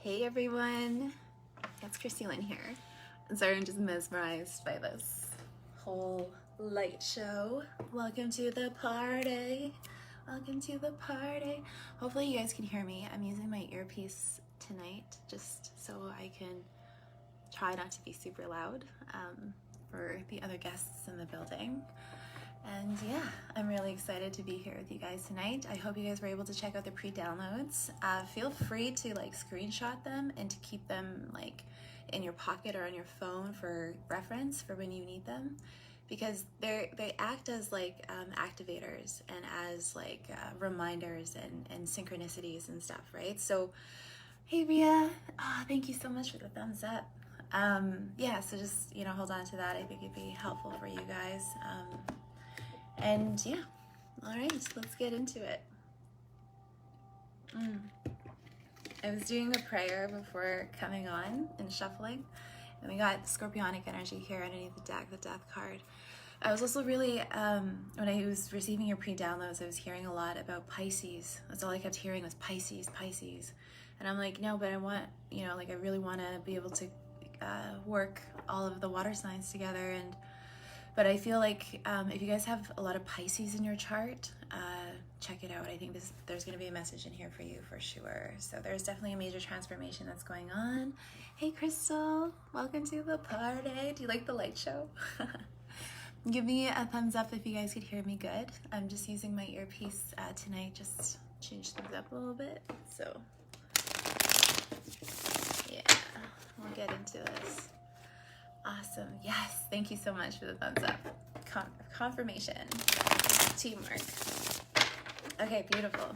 Hey everyone, it's Kristielyn here. I'm sorry, I'm just mesmerized by this whole light show. Welcome to the party. Welcome to the party. Hopefully you guys can hear me. I'm using my earpiece tonight just so I can try not to be super loud for the other guests in the building. And yeah, I'm really excited to be here with you guys tonight. I hope you guys were able to check out the pre-downloads. Feel free to screenshot them and to keep them in your pocket or on your phone for reference for when you need them, because they act as activators and as reminders and synchronicities and stuff, right? So, hey Ria, thank you so much for the thumbs up. Yeah, so just hold on to that. I think it'd be helpful for you guys. And yeah, all right, let's get into it. I was doing a prayer before coming on and shuffling, and we got Scorpionic energy here underneath the deck, the Death card. I was also really, when I was receiving your pre-downloads, I was hearing a lot about Pisces. That's all I kept hearing was Pisces, Pisces. And I'm like, no, but I want, I really want to be able to work all of the water signs together. But I feel like if you guys have a lot of Pisces in your chart, check it out. I think there's going to be a message in here for you for sure. So there's definitely a major transformation that's going on. Hey Crystal, welcome to the party. Do you like the light show? Give me a thumbs up if you guys could hear me good. I'm just using my earpiece tonight, just change things up a little bit. So yeah, we'll get into this. Awesome. Yes. Thank you so much for the thumbs up. Confirmation. Teamwork. Okay, beautiful.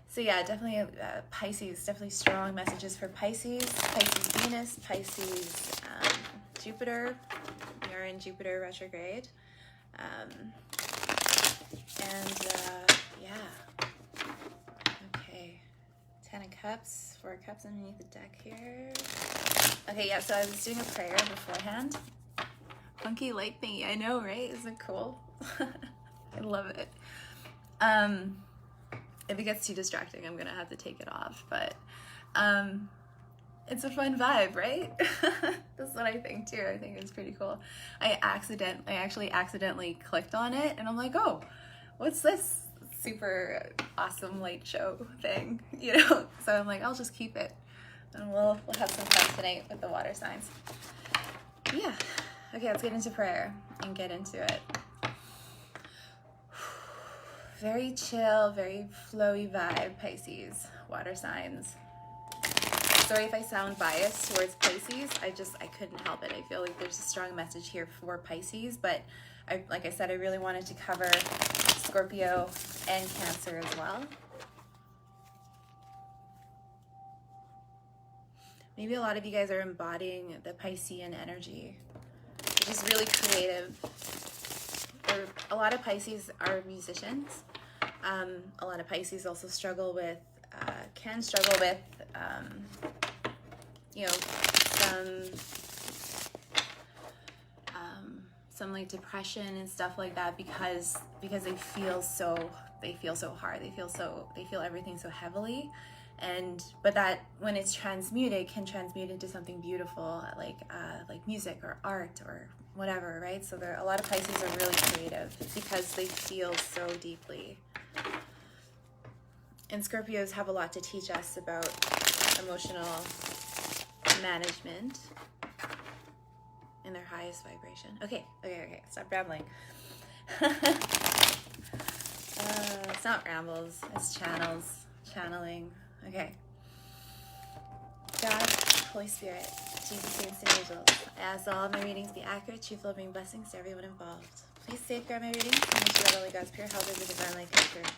So yeah, definitely Pisces, definitely strong messages for Pisces. Pisces Venus, Pisces Jupiter. You're in Jupiter retrograde. Yeah. Okay. 10 of Cups, 4 of Cups underneath the deck here. Okay, yeah, so I was doing a prayer beforehand. Funky light thingy, I know, right? Isn't it cool? I love it. If it gets too distracting, I'm gonna have to take it off, but it's a fun vibe, right? That's what I think too. I think it's pretty cool. I actually accidentally clicked on it, and I'm like, oh, what's this super awesome light show thing, So I'm like, I'll just keep it. And we'll have some fun tonight with the water signs. Yeah. Okay, let's get into prayer and get into it. Very chill, very flowy vibe, Pisces, water signs. Sorry if I sound biased towards Pisces. I couldn't help it. I feel like there's a strong message here for Pisces, but like I said, I really wanted to cover Scorpio and Cancer as well. Maybe a lot of you guys are embodying the Piscean energy, which is really creative. A lot of Pisces are musicians. A lot of Pisces also can struggle with, some depression and stuff like that because they feel so hard. They feel everything so heavily. But that when it's transmuted, can transmute into something beautiful, like music or art or whatever, right? So a lot of Pisces are really creative because they feel so deeply. And Scorpios have a lot to teach us about emotional management in their highest vibration. Okay, stop rambling. It's not rambles, it's channeling. Okay. God, Holy Spirit, Jesus, saints, and angels, I ask all of my readings be accurate, truthful, bring blessings to everyone involved. Please safeguard my readings and make sure that only God's pure help is a divine light comes through.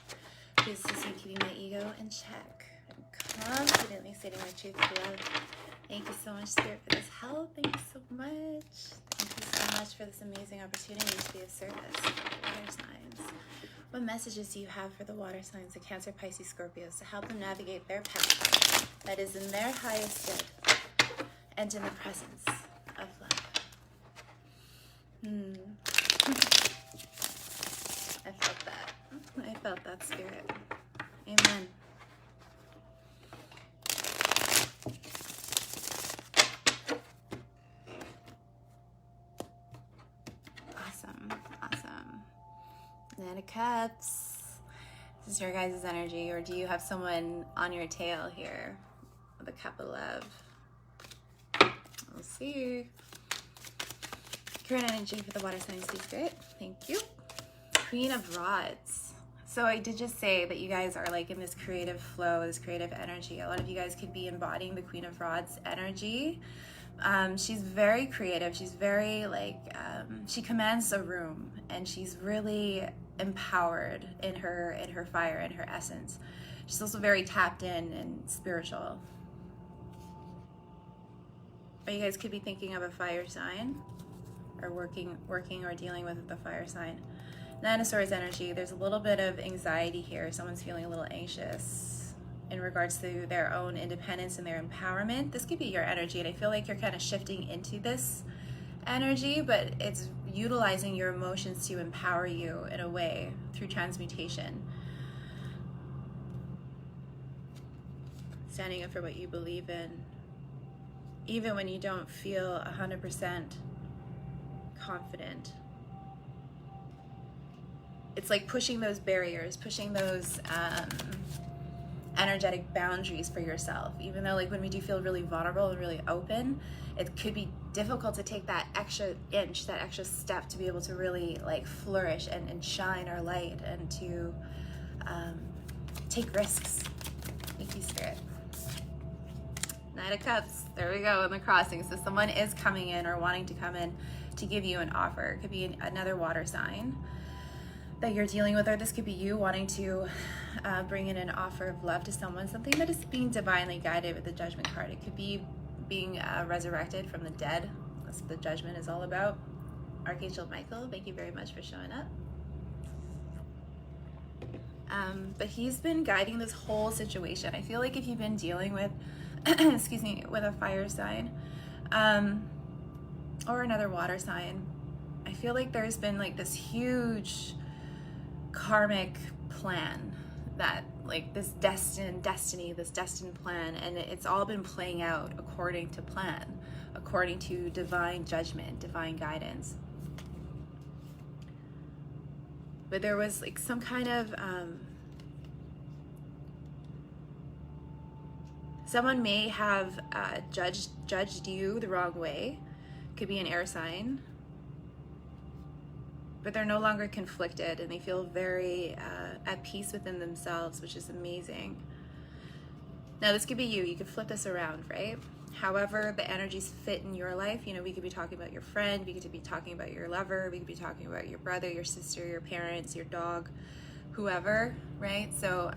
Please assist me keeping my ego in check. I'm confidently stating my truth to love. Thank you so much, Spirit, for this help. Thank you so much. Thank you so much for this amazing opportunity to be of service to the water signs. What messages do you have for the water signs, the Cancer, Pisces, Scorpios, to help them navigate their path that is in their highest good and in the presence of love? I felt that, Spirit. Amen. Cups. This is your guys' energy, or do you have someone on your tail here with a Cup of Love? We'll see. Current energy for the water signs, please. Great. Thank you. Queen of Rods. So I did just say that you guys are like in this creative flow, this creative energy. A lot of you guys could be embodying the Queen of Rods energy. She's very creative. She's very like, she commands a room, and she's really empowered in her fire and her essence. She's also very tapped in and spiritual. But you guys could be thinking of a fire sign, or working or dealing with the fire sign. Nine of Swords energy. There's a little bit of anxiety here. Someone's feeling a little anxious in regards to their own independence and their empowerment. This could be your energy, and I feel like you're kind of shifting into this energy, but it's utilizing your emotions to empower you in a way through transmutation. Standing up for what you believe in, even when you don't feel 100% confident. It's like pushing those barriers, pushing those energetic boundaries for yourself. Even though like when we do feel really vulnerable and really open, it could be difficult to take that extra inch, that extra step to be able to really like flourish and shine our light, and to take risks. Thank you, Spirit. Knight of Cups. There we go in the crossing. So someone is coming in or wanting to come in to give you an offer. It could be another water sign that you're dealing with, or this could be you wanting to bring in an offer of love to someone, something that is being divinely guided with the Judgment card. It could be being resurrected from the dead. That's what the Judgment is all about. Archangel Michael, thank you very much for showing up. But he's been guiding this whole situation. I feel like if you've been dealing with, excuse me, with a fire sign, or another water sign, I feel like there's been like this huge karmic plan, that like this destined plan, and it's all been playing out according to plan, according to divine judgment, divine guidance. But there was like some kind of someone may have judged you the wrong way. Could be an air sign, but they're no longer conflicted, and they feel very at peace within themselves, which is amazing. Now this could be you. You could flip this around, right? However the energies fit in your life. You know, we could be talking about your friend, we could be talking about your lover, we could be talking about your brother, your sister, your parents, your dog, whoever, right? So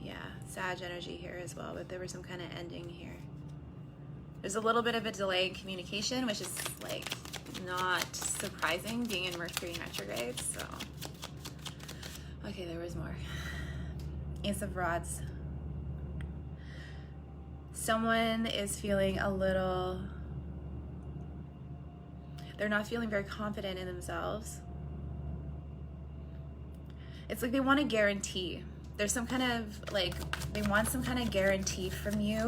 yeah, Sag energy here as well, but there was some kind of ending here. There's a little bit of a delay in communication, which is like not surprising being in Mercury retrograde. So okay, there was more. Ace of Rods. Someone is feeling a little, they're not feeling very confident in themselves. It's like they want a guarantee. There's some kind of like, they want some kind of guarantee from you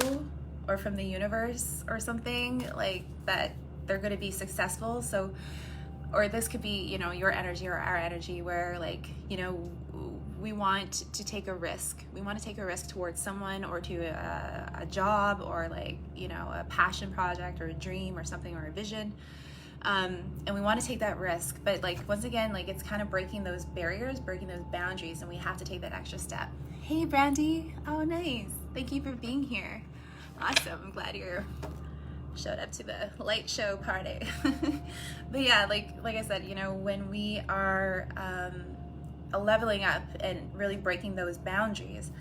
or from the universe or something, like that they're going to be successful. So, or this could be, you know, your energy or our energy, where like, you know, we want to take a risk. We want to take a risk towards someone, or to a job, or like, you know, a passion project or a dream or something, or a vision. And we want to take that risk, but like, once again, like it's kind of breaking those barriers, breaking those boundaries, and we have to take that extra step. Hey Brandy, oh nice, thank you for being here. Awesome, I'm glad you're showed up to the light show party. But yeah, like I said, you know, when we are leveling up and really breaking those boundaries,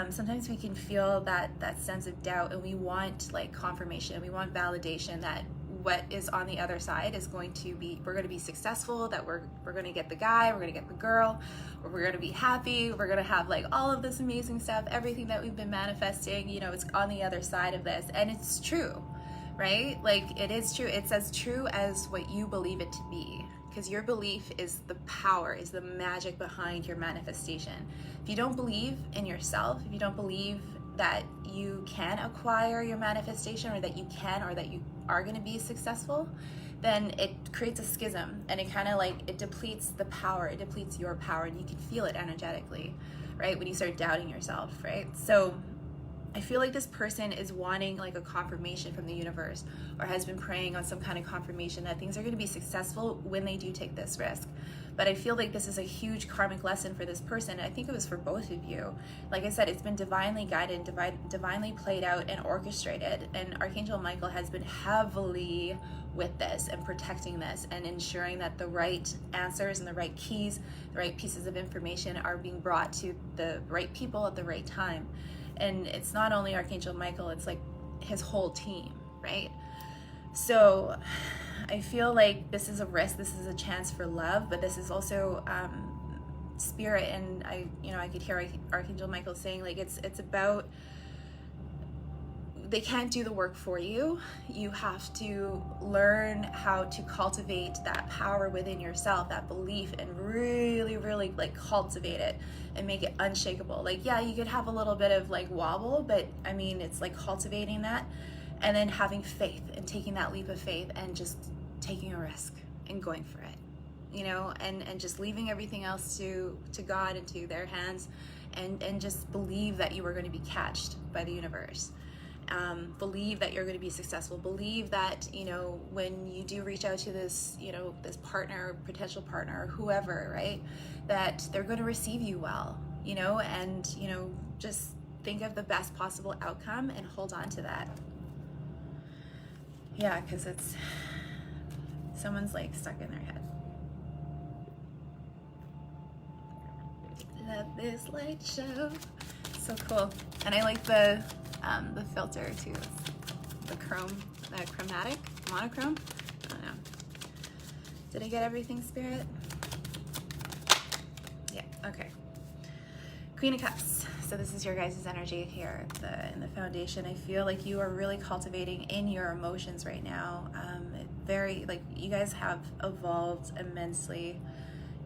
sometimes we can feel that sense of doubt, and we want like confirmation, we want validation that what is on the other side is going to be, we're going to be successful, that we're going to get the guy, we're going to get the girl, or we're going to be happy, we're going to have like all of this amazing stuff, everything that we've been manifesting, you know, it's on the other side of this. And it's true, right? Like it is true. It's as true as what you believe it to be, because your belief is the power, is the magic behind your manifestation. If you don't believe in yourself, if you don't believe that you can acquire your manifestation, or that you can, or that you are going to be successful, then it creates a schism, and it kind of like, it depletes the power, it depletes your power, and you can feel it energetically, right? When you start doubting yourself, right? So I feel like this person is wanting like a confirmation from the universe, or has been praying on some kind of confirmation that things are going to be successful when they do take this risk. But I feel like this is a huge karmic lesson for this person. I think it was for both of you. Like I said, it's been divinely guided, divinely played out and orchestrated. And Archangel Michael has been heavily with this and protecting this and ensuring that the right answers and the right keys, the right pieces of information are being brought to the right people at the right time. And it's not only Archangel Michael, it's like his whole team, right? So I feel like this is a risk, this is a chance for love, but this is also spirit. And I could hear Archangel Michael saying like, it's about, they can't do the work for you. You have to learn how to cultivate that power within yourself, that belief, and really, really like cultivate it and make it unshakable. Like, yeah, you could have a little bit of like wobble, but I mean, it's like cultivating that and then having faith and taking that leap of faith and just taking a risk and going for it, you know, and just leaving everything else to God and to their hands, and just believe that you are going to be catched by the universe. Believe that you're going to be successful. Believe that, you know, when you do reach out to this, you know, this partner, potential partner, whoever, right, that they're going to receive you well, you know, and, you know, just think of the best possible outcome and hold on to that. Yeah, because it's, someone's like stuck in their head. Love this light show. So cool. And I like the filter too. The chromatic, monochrome. I don't know. Did I get everything, Spirit? Yeah, okay. Queen of Cups. So this is your guys' energy here in the foundation. I feel like you are really cultivating in your emotions right now. Very, like, you guys have evolved immensely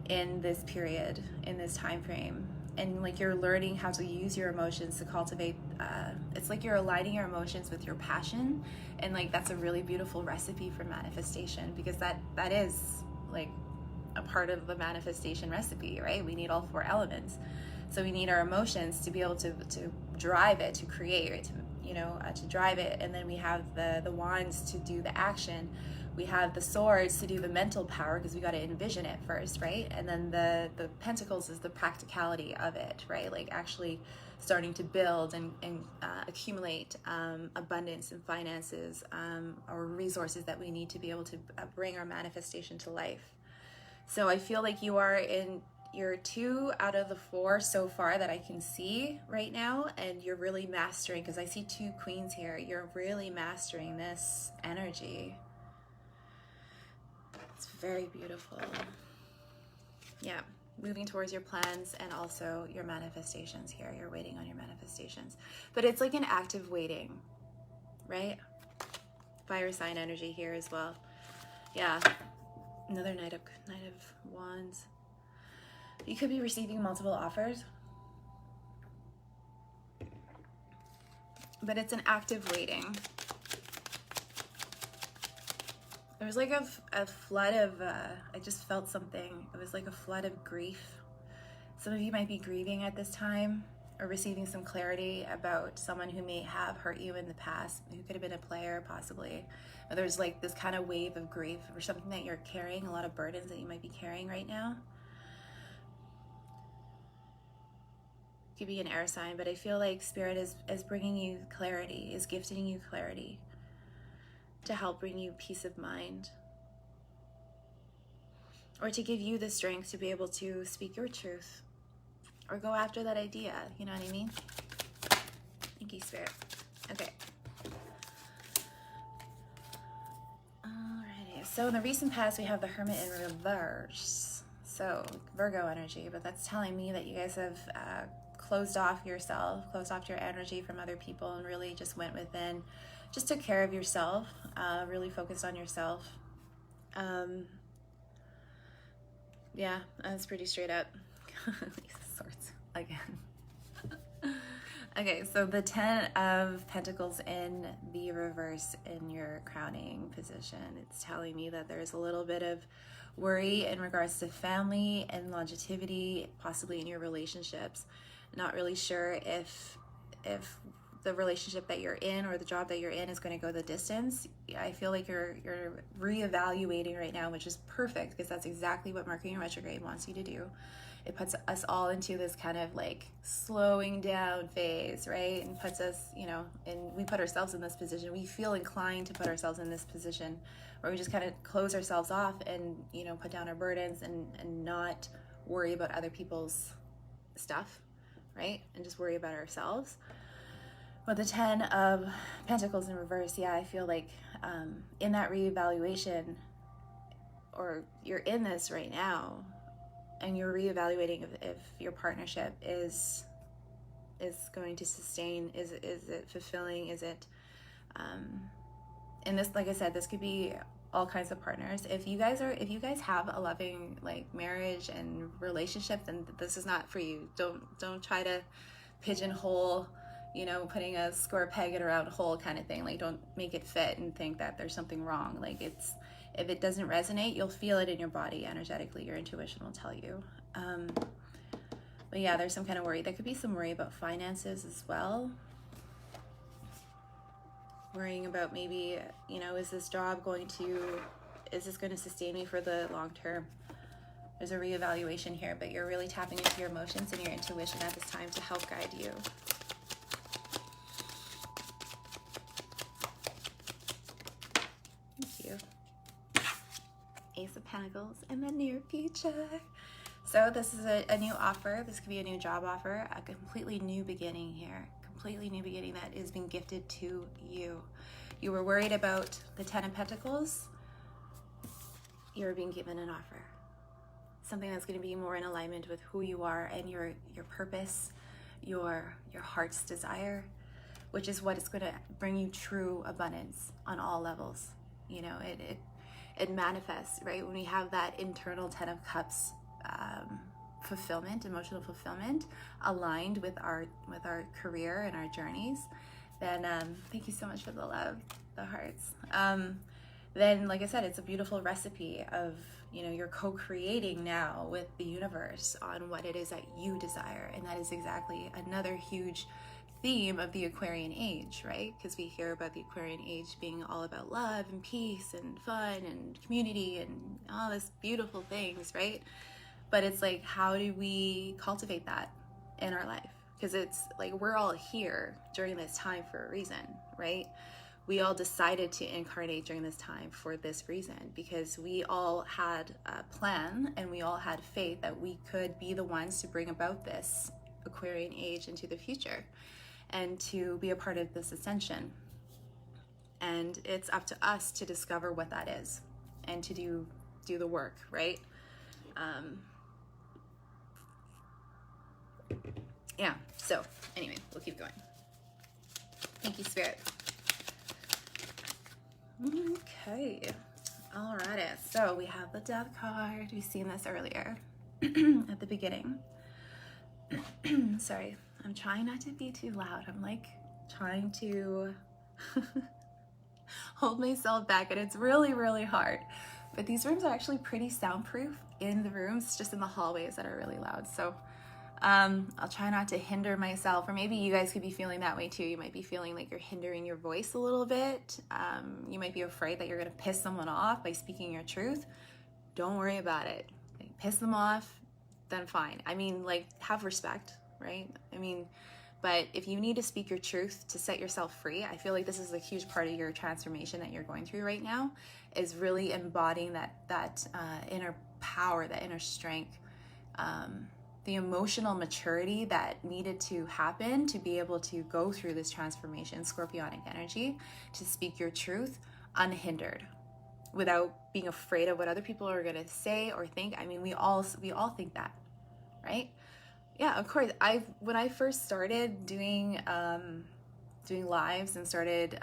in this period, in this time frame. And like, you're learning how to use your emotions to cultivate, it's like you're aligning your emotions with your passion. And like, that's a really beautiful recipe for manifestation, because that is like a part of the manifestation recipe, right? We need all 4 elements. So we need our emotions to be able to drive it, to create, right? To drive it. And then we have the wands to do the action. We have the swords to do the mental power, because we got to envision it first, right? And then the pentacles is the practicality of it, right? Like actually starting to build and accumulate abundance and finances, or resources that we need to be able to bring our manifestation to life. So I feel like you're 2 out of the 4 so far that I can see right now, and you're really mastering, because I see 2 queens here. You're really mastering this energy. It's very beautiful. Yeah, moving towards your plans and also your manifestations here. You're waiting on your manifestations. But it's like an active waiting, right? Fire sign energy here as well. Yeah, another Knight of Wands. You could be receiving multiple offers, but it's an active waiting. There was like a flood of, I just felt something. It was like a flood of grief. Some of you might be grieving at this time, or receiving some clarity about someone who may have hurt you in the past, who could have been a player possibly. But there's like this kind of wave of grief or something that you're carrying, a lot of burdens that you might be carrying right now. Could be an air sign, but I feel like Spirit is bringing you clarity, is gifting you clarity to help bring you peace of mind, or to give you the strength to be able to speak your truth or go after that idea. You know what I mean? Thank you, Spirit. Okay. Alrighty. So in the recent past, we have the Hermit in reverse. So Virgo energy, but that's telling me that you guys have closed off yourself, closed off your energy from other people, and really just went within, just took care of yourself, really focused on yourself. Yeah, that's pretty straight up. Ace of Swords again. Okay, so the 10 of Pentacles in the reverse in your crowning position, it's telling me that there's a little bit of worry in regards to family and longevity, possibly in your relationships. Not really sure if the relationship that you're in or the job that you're in is going to go the distance. I feel like you're reevaluating right now, which is perfect because that's exactly what Mercury in retrograde wants you to do. It puts us all into this kind of like slowing down phase, right? And puts us, and we put ourselves in this position. We feel inclined to put ourselves in this position where we just kind of close ourselves off and, put down our burdens and not worry about other people's stuff, right? And just worry about ourselves. But the 10 of Pentacles in reverse, yeah, I feel like in that reevaluation, or you're in this right now, and you're reevaluating if your partnership is going to sustain, is it fulfilling, is it, and this, like I said, this could be all kinds of partners. If you guys have a loving like marriage and relationship, then this is not for you. Don't try to pigeonhole, putting a square peg in a round hole kind of thing. Like, don't make it fit and think that there's something wrong. Like, if it doesn't resonate, you'll feel it in your body energetically. Your intuition will tell you. But yeah, there's some kind of worry. There could be some worry about finances as well. Worrying about maybe, is this job going to sustain me for the long term? There's a reevaluation here, but you're really tapping into your emotions and your intuition at this time to help guide you. Ace of Pentacles in the near future. So this is a new offer. This could be a new job offer, a completely new beginning here. Completely new beginning that is being gifted to you. You were worried about the 10 of Pentacles. You're being given an offer. Something that's going to be more in alignment with who you are and your purpose, your heart's desire, which is what is going to bring you true abundance on all levels. It manifests, right? When we have that internal 10 of Cups fulfillment, emotional fulfillment, aligned with our career and our journeys, then thank you so much for the love, the hearts. Then, like I said, it's a beautiful recipe of, you're co-creating now with the universe on what it is that you desire. And that is exactly another huge theme of the Aquarian age, right? Because we hear about the Aquarian age being all about love and peace and fun and community and all this beautiful things, right? But it's like, how do we cultivate that in our life? Because it's like, we're all here during this time for a reason, right? We all decided to incarnate during this time for this reason, because we all had a plan and we all had faith that we could be the ones to bring about this Aquarian age into the future and to be a part of this ascension. And it's up to us to discover what that is and to do the work, right? Yeah, so anyway, we'll keep going. Thank you, Spirit. Okay, alrighty, so we have the Death card. We've seen this earlier at the beginning. Sorry, I'm trying not to be too loud. I'm like trying to hold myself back, and it's really, really hard. But these rooms are actually pretty soundproof in the rooms, just in the hallways that are really loud. So I'll try not to hinder myself, or maybe you guys could be feeling that way too. You might be feeling like you're hindering your voice a little bit. You might be afraid that you're going to piss someone off by speaking your truth. Don't worry about it. Like, piss them off, then fine. I mean, like, have respect, right? I mean, but if you need to speak your truth to set yourself free, I feel like this is a huge part of your transformation that you're going through right now, is really embodying that inner power, that inner strength, the emotional maturity that needed to happen to be able to go through this transformation, Scorpionic energy, to speak your truth unhindered, without being afraid of what other people are going to say or think. I mean, we all think that, right? Yeah, of course. When I first started doing lives and started,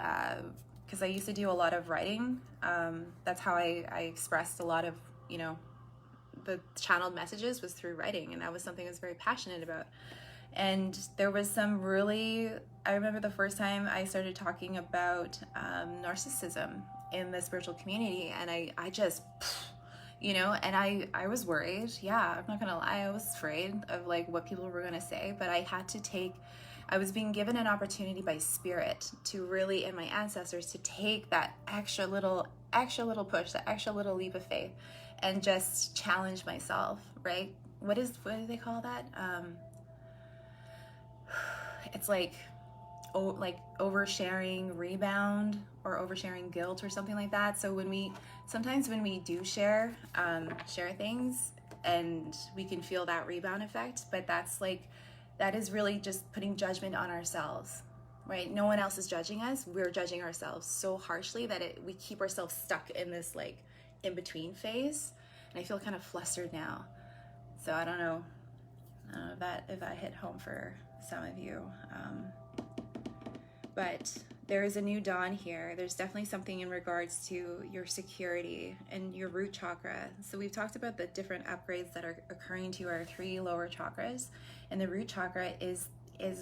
because I used to do a lot of writing. That's how I expressed a lot of, the channeled messages, was through writing, and that was something I was very passionate about. And there was some really, I remember the first time I started talking about narcissism in the spiritual community, and I just, you know, and I was worried. Yeah, I'm not gonna lie, I was afraid of like what people were gonna say, but I was being given an opportunity by spirit to really, and my ancestors, to take that extra little push, that extra little leap of faith, and just challenge myself, right? What do they call that? It's like oversharing rebound, or oversharing guilt, or something like that. So sometimes when we do share things, and we can feel that rebound effect, but that is really just putting judgment on ourselves, right? No one else is judging us. We're judging ourselves so harshly that we keep ourselves stuck in this like in-between phase. And I feel kind of flustered now. So I don't know if that hit home for some of you. But there is a new dawn here. There's definitely something in regards to your security and your root chakra. So we've talked about the different upgrades that are occurring to our 3 lower chakras. And the root chakra is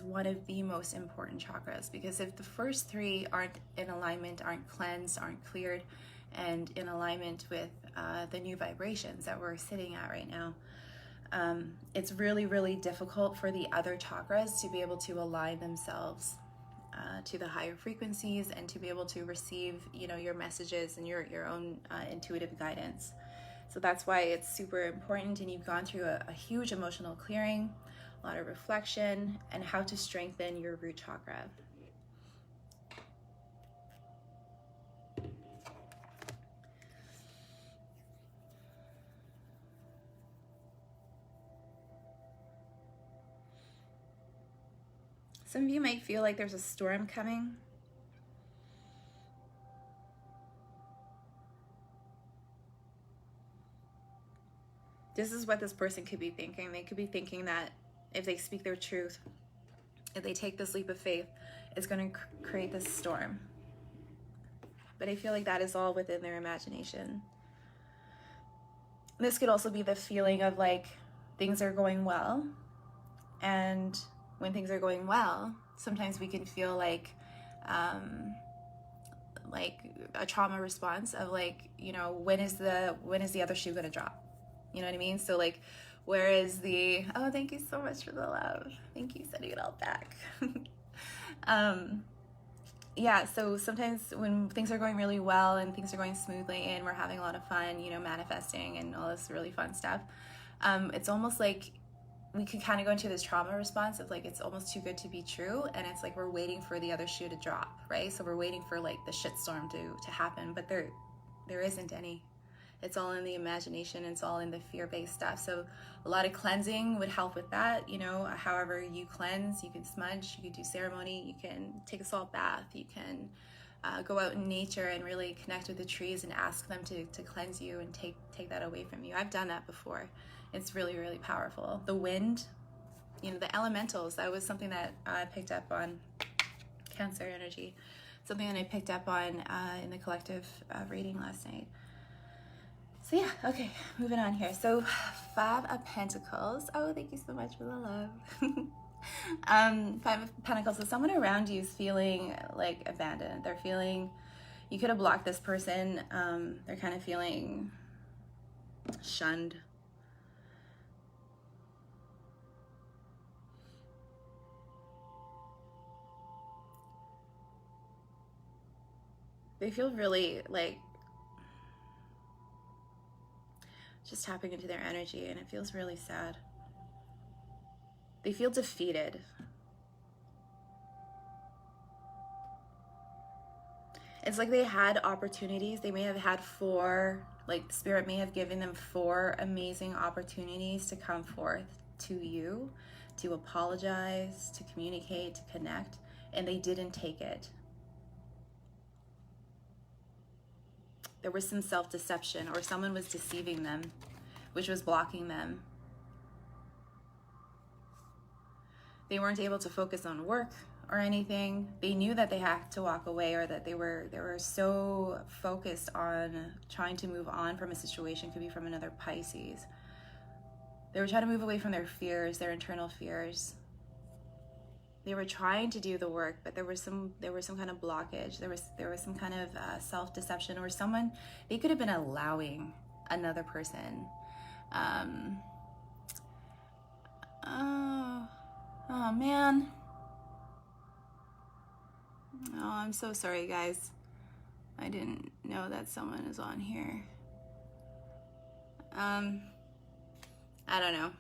one of the most important chakras, because if the first 3 aren't in alignment, aren't cleansed, aren't cleared, and in alignment with the new vibrations that we're sitting at right now, it's really, really difficult for the other chakras to be able to align themselves to the higher frequencies, and to be able to receive, you know, your messages and your own intuitive guidance. So that's why it's super important. And you've gone through a huge emotional clearing, a lot of reflection, and how to strengthen your root chakra. Some of you might feel like there's a storm coming. This is what this person could be thinking. They could be thinking that if they speak their truth, if they take this leap of faith, it's going to create this storm. But I feel like that is all within their imagination. This could also be the feeling of like things are going well, and when things are going well, sometimes we can feel like a trauma response of like, you know, when is the other shoe gonna drop? You know what I mean? So like, where is the, oh, thank you so much for the love. Thank you, sending it all back. Yeah, so sometimes when things are going really well and things are going smoothly and we're having a lot of fun, you know, manifesting and all this really fun stuff, it's almost like we could kind of go into this trauma response of like, it's almost too good to be true. And it's like, we're waiting for the other shoe to drop, right? So we're waiting for like the shitstorm to happen, but there isn't any. It's all in the imagination. It's all in the fear-based stuff. So a lot of cleansing would help with that. You know, however you cleanse, you can smudge, you can do ceremony, you can take a salt bath, you can go out in nature and really connect with the trees and ask them to cleanse you and take that away from you. I've done that before. It's really, really powerful. The wind, you know, the elementals, that was something that I picked up on. Cancer energy, something that I picked up on in the collective reading last night. So yeah, okay, moving on here. So 5 of Pentacles. Oh, thank you so much for the love. 5 of Pentacles. So someone around you is feeling like abandoned. They're feeling, you could have blocked this person. They're kind of feeling shunned. They feel really like just tapping into their energy, and it feels really sad. They feel defeated. It's like they had opportunities. They may have had 4, like Spirit may have given them 4 amazing opportunities to come forth to you, to apologize, to communicate, to connect, and they didn't take it. There was some self-deception, or someone was deceiving them, which was blocking them. They weren't able to focus on work or anything. They knew that they had to walk away, or that they were so focused on trying to move on from a situation. Could be from another Pisces. They were trying to move away from their fears, their internal fears. they were trying to do the work, but there was some kind of blockage. There was some kind of self-deception, or someone, they could have been allowing another person. Oh man. Oh, I'm so sorry, guys. I didn't know that someone is on here. I don't know.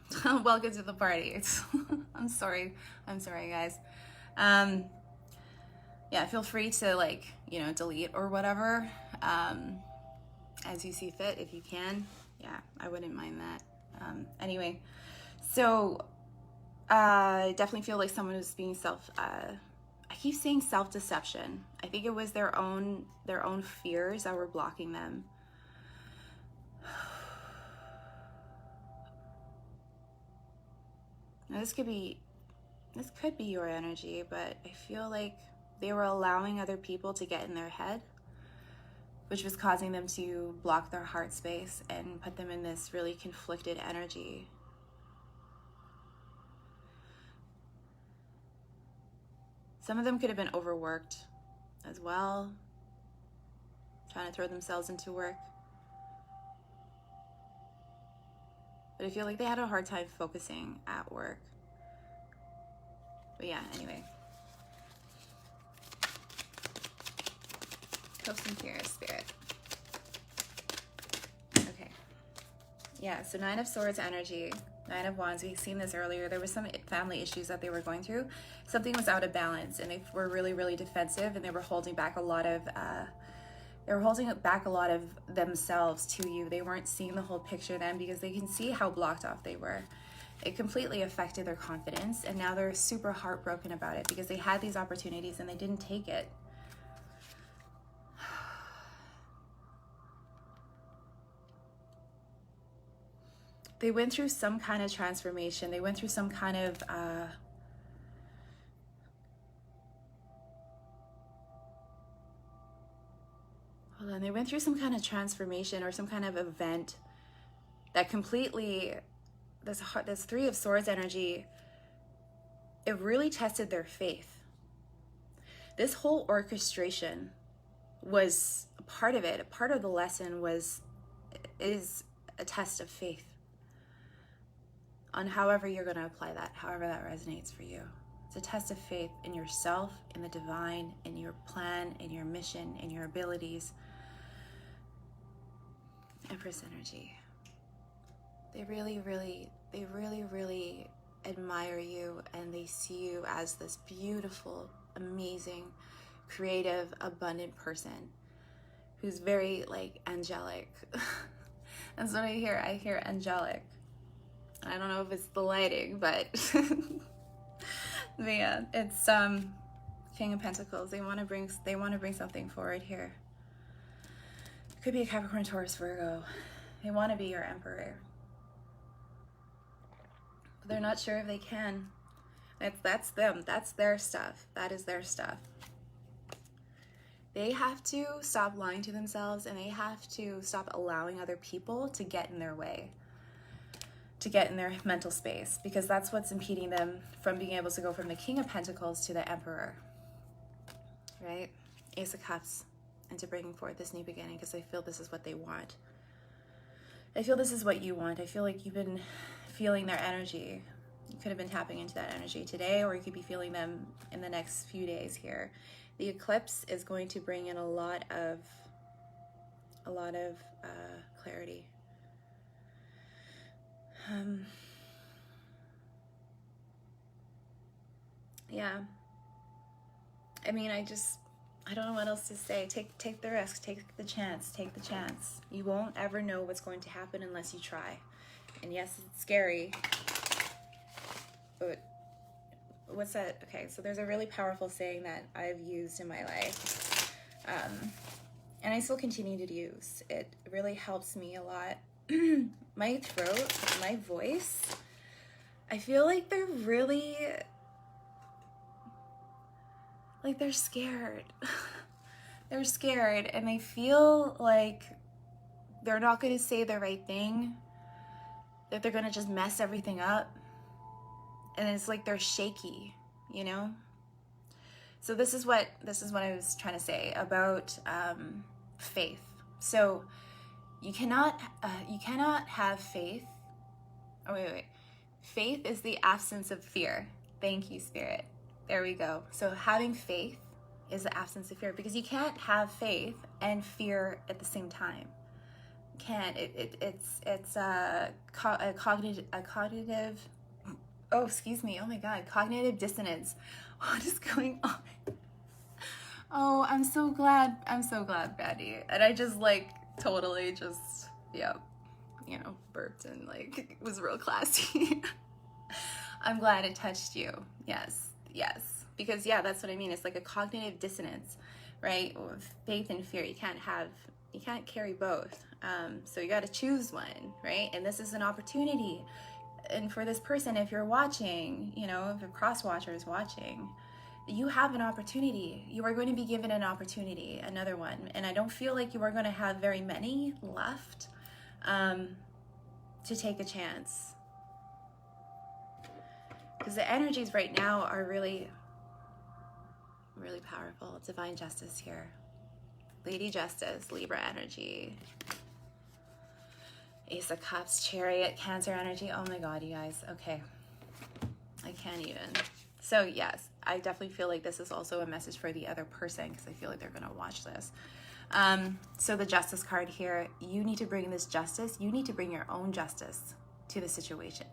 Welcome to the party. I'm sorry, guys. Yeah, feel free to, like, you know, delete or whatever, as you see fit, if you can. Yeah, I wouldn't mind that. Anyway, so I definitely feel like someone was being I keep saying self-deception. I think it was their own fears that were blocking them. Now, this could be your energy, but I feel like they were allowing other people to get in their head, which was causing them to block their heart space and put them in this really conflicted energy. Some of them could have been overworked as well, trying to throw themselves into work. But I feel like they had a hard time focusing at work. But yeah, anyway. Hopes and fears, Spirit. Okay. Yeah, so 9 of Swords energy, 9 of Wands. We've seen this earlier. There was some family issues that they were going through. Something was out of balance, and they were really, really defensive, and they were holding back a lot of themselves to you. They weren't seeing the whole picture then, because they can see how blocked off they were. It completely affected their confidence, and now they're super heartbroken about it because they had these opportunities and they didn't take it. They went through some kind of transformation. They went through some kind of they went through some kind of transformation or some kind of event that completely, this 3 of Swords energy, it really tested their faith. This whole orchestration was a part of it. A part of the lesson is a test of faith on however you're going to apply that, however that resonates for you. It's a test of faith in yourself, in the divine, in your plan, in your mission, in your abilities. Empress energy. They really, really admire you, and they see you as this beautiful, amazing, creative, abundant person who's very, like, angelic. That's what I hear. I hear angelic. I don't know if it's the lighting, but yeah, it's King of Pentacles. They want to bring something forward here. Could be a Capricorn, Taurus, Virgo. They want to be your emperor, but they're not sure if they can. That's them. That's their stuff. That is their stuff. They have to stop lying to themselves, and they have to stop allowing other people to get in their way, to get in their mental space, because that's what's impeding them from being able to go from the King of Pentacles to the Emperor, right? Ace of Cups, and to bringing forth this new beginning, because I feel this is what they want. I feel this is what you want. I feel like you've been feeling their energy. You could have been tapping into that energy today, or you could be feeling them in the next few days here. The eclipse is going to bring in a lot of clarity. Yeah. I mean, I don't know what else to say. Take the risk, take the chance. You won't ever know what's going to happen unless you try. And yes, it's scary, but what's that? Okay, so there's a really powerful saying that I've used in my life, and I still continue to use. It really helps me a lot. My throat, my voice, I feel like they're really, like, they're scared. They're scared, and they feel like they're not going to say the right thing, that they're going to just mess everything up. And it's like they're shaky, you know? So this is what I was trying to say about faith. So you cannot have faith. Oh, wait. Faith is the absence of fear. Thank you, Spirit. There we go. So having faith is the absence of fear, because you can't have faith and fear at the same time. Can't. It's a cognitive. Oh, excuse me. Oh my God. Cognitive dissonance. What is going on? Oh, I'm so glad, Betty. And I just like totally just, yeah, you know, burped and like it was real classy. I'm glad it touched you. Yes. Because yeah, that's what I mean. It's like a cognitive dissonance, right? Faith and fear. You can't carry both. So you got to choose one, right? And this is an opportunity. And for this person, if you're watching, you know, if a cross watcher is watching, you have an opportunity. You are going to be given an opportunity, another one. And I don't feel like you are going to have very many left to take a chance. Because the energies right now are really, really powerful. Divine justice here. Lady Justice, Libra energy. Ace of Cups, Chariot, Cancer energy. Oh my God, you guys. Okay. I can't even. So yes, I definitely feel like this is also a message for the other person, because I feel like they're going to watch this. So the Justice card here, you need to bring this justice. You need to bring your own justice to the situation.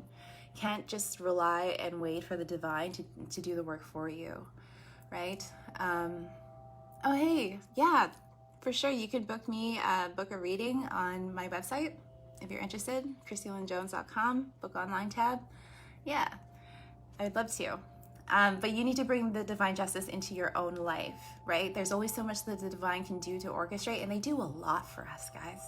Can't just rely and wait for the divine to do the work for you, right? Oh, hey, yeah, for sure. You could book me, book a reading on my website if you're interested, kristielyn.jones.com, book online tab. Yeah, I'd love to. But you need to bring the divine justice into your own life, right? There's always so much that the divine can do to orchestrate, and they do a lot for us, guys.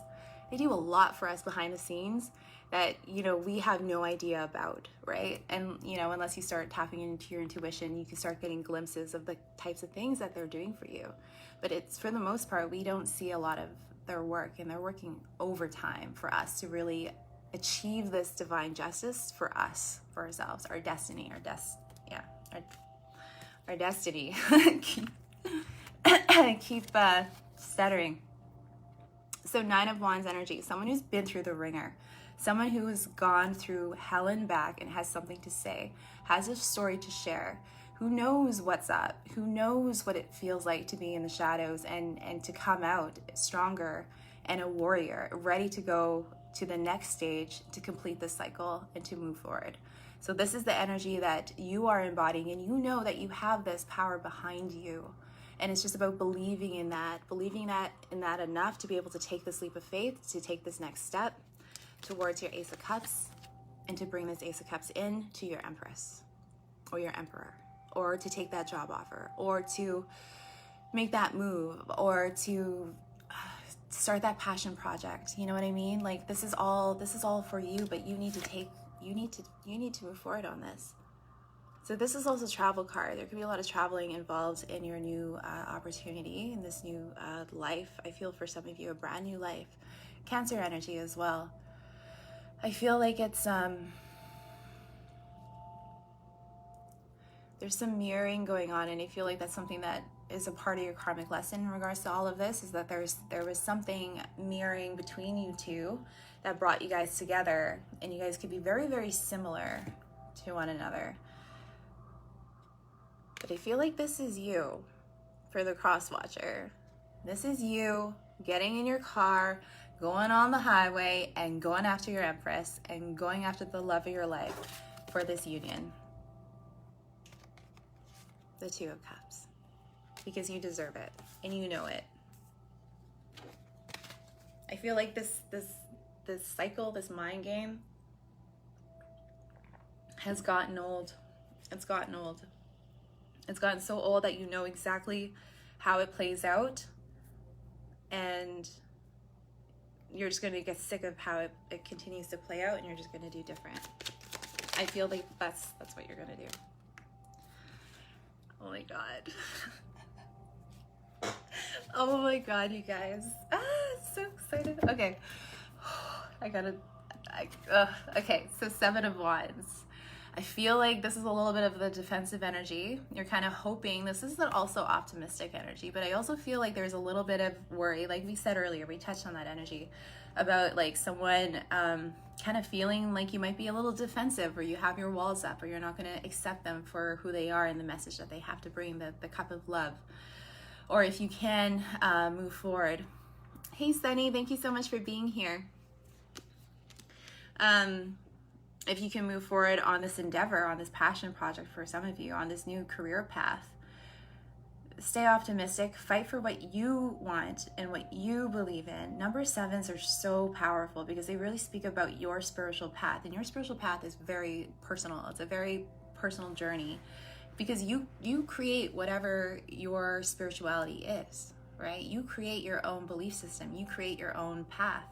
They do a lot for us behind the scenes that, you know, we have no idea about, right? And, you know, unless you start tapping into your intuition, you can start getting glimpses of the types of things that they're doing for you. But it's, for the most part, we don't see a lot of their work, and they're working overtime for us to really achieve this divine justice for us, for ourselves, our destiny, our destiny. keep stuttering. So 9 of Wands energy, someone who's been through the ringer, someone who has gone through hell and back and has something to say, has a story to share, who knows what's up, who knows what it feels like to be in the shadows and to come out stronger and a warrior, ready to go to the next stage, to complete this cycle and to move forward. So this is the energy that you are embodying, and you know that you have this power behind you. And it's just about believing in that enough to be able to take this leap of faith, to take this next step towards your Ace of Cups, and to bring this Ace of Cups in to your Empress or your Emperor, or to take that job offer, or to make that move, or to start that passion project. You know what I mean? Like this is all for you, but you need to move forward on this. So this is also a travel card. There could be a lot of traveling involved in your new opportunity, in this new life. I feel for some of you, a brand new life. Cancer energy as well. I feel like it's, there's some mirroring going on, and I feel like that's something that is a part of your karmic lesson in regards to all of this, is that there was something mirroring between you two that brought you guys together, and you guys could be very, very similar to one another. But I feel like this is you for the cross watcher. This is you getting in your car, going on the highway, and going after your Empress, and going after the love of your life for this union. The 2 of Cups. Because you deserve it, and you know it. I feel like this cycle, this mind game, has gotten old. It's gotten old. It's gotten so old that you know exactly how it plays out, and you're just going to get sick of how it continues to play out, and you're just going to do different. I feel like that's what you're going to do. Oh my God. Oh my God, you guys. So excited. Okay. Okay, so 7 of Wands. I feel like this is a little bit of the defensive energy. You're kind of hoping, this is also optimistic energy, but I also feel like there's a little bit of worry, like we said earlier, we touched on that energy, about like someone kind of feeling like you might be a little defensive, or you have your walls up, or you're not going to accept them for who they are and the message that they have to bring, the cup of love. Or if you can move forward. Hey Sunny, thank you so much for being here. If you can move forward on this endeavor, on this passion project for some of you, on this new career path, stay optimistic, fight for what you want and what you believe in. Number 7s are so powerful because they really speak about your spiritual path, and your spiritual path is very personal. It's a very personal journey because you create whatever your spirituality is, right? You create your own belief system, you create your own path.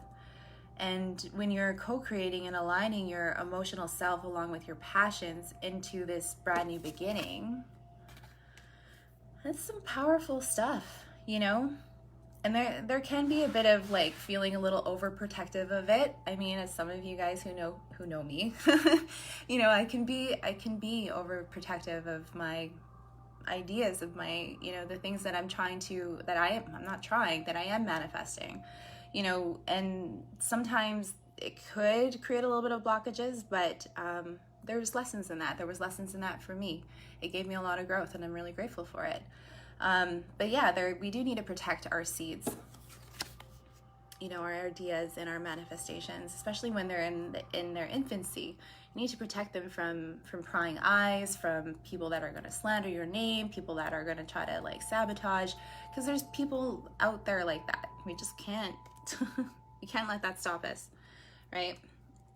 And when you're co-creating and aligning your emotional self along with your passions into this brand new beginning, that's some powerful stuff, you know? And there can be a bit of like feeling a little overprotective of it. I mean, as some of you guys who know me, you know, I can be overprotective of my ideas, of my, you know, the things that I am manifesting. You know, and sometimes it could create a little bit of blockages, but there's lessons in that. There was lessons in that for me. It gave me a lot of growth, and I'm really grateful for it. But yeah, we do need to protect our seeds, you know, our ideas and our manifestations, especially when they're in their infancy. You need to protect them from prying eyes, from people that are going to slander your name, people that are going to try to like sabotage, because there's people out there like that. We just can't. We can't let that stop us, right?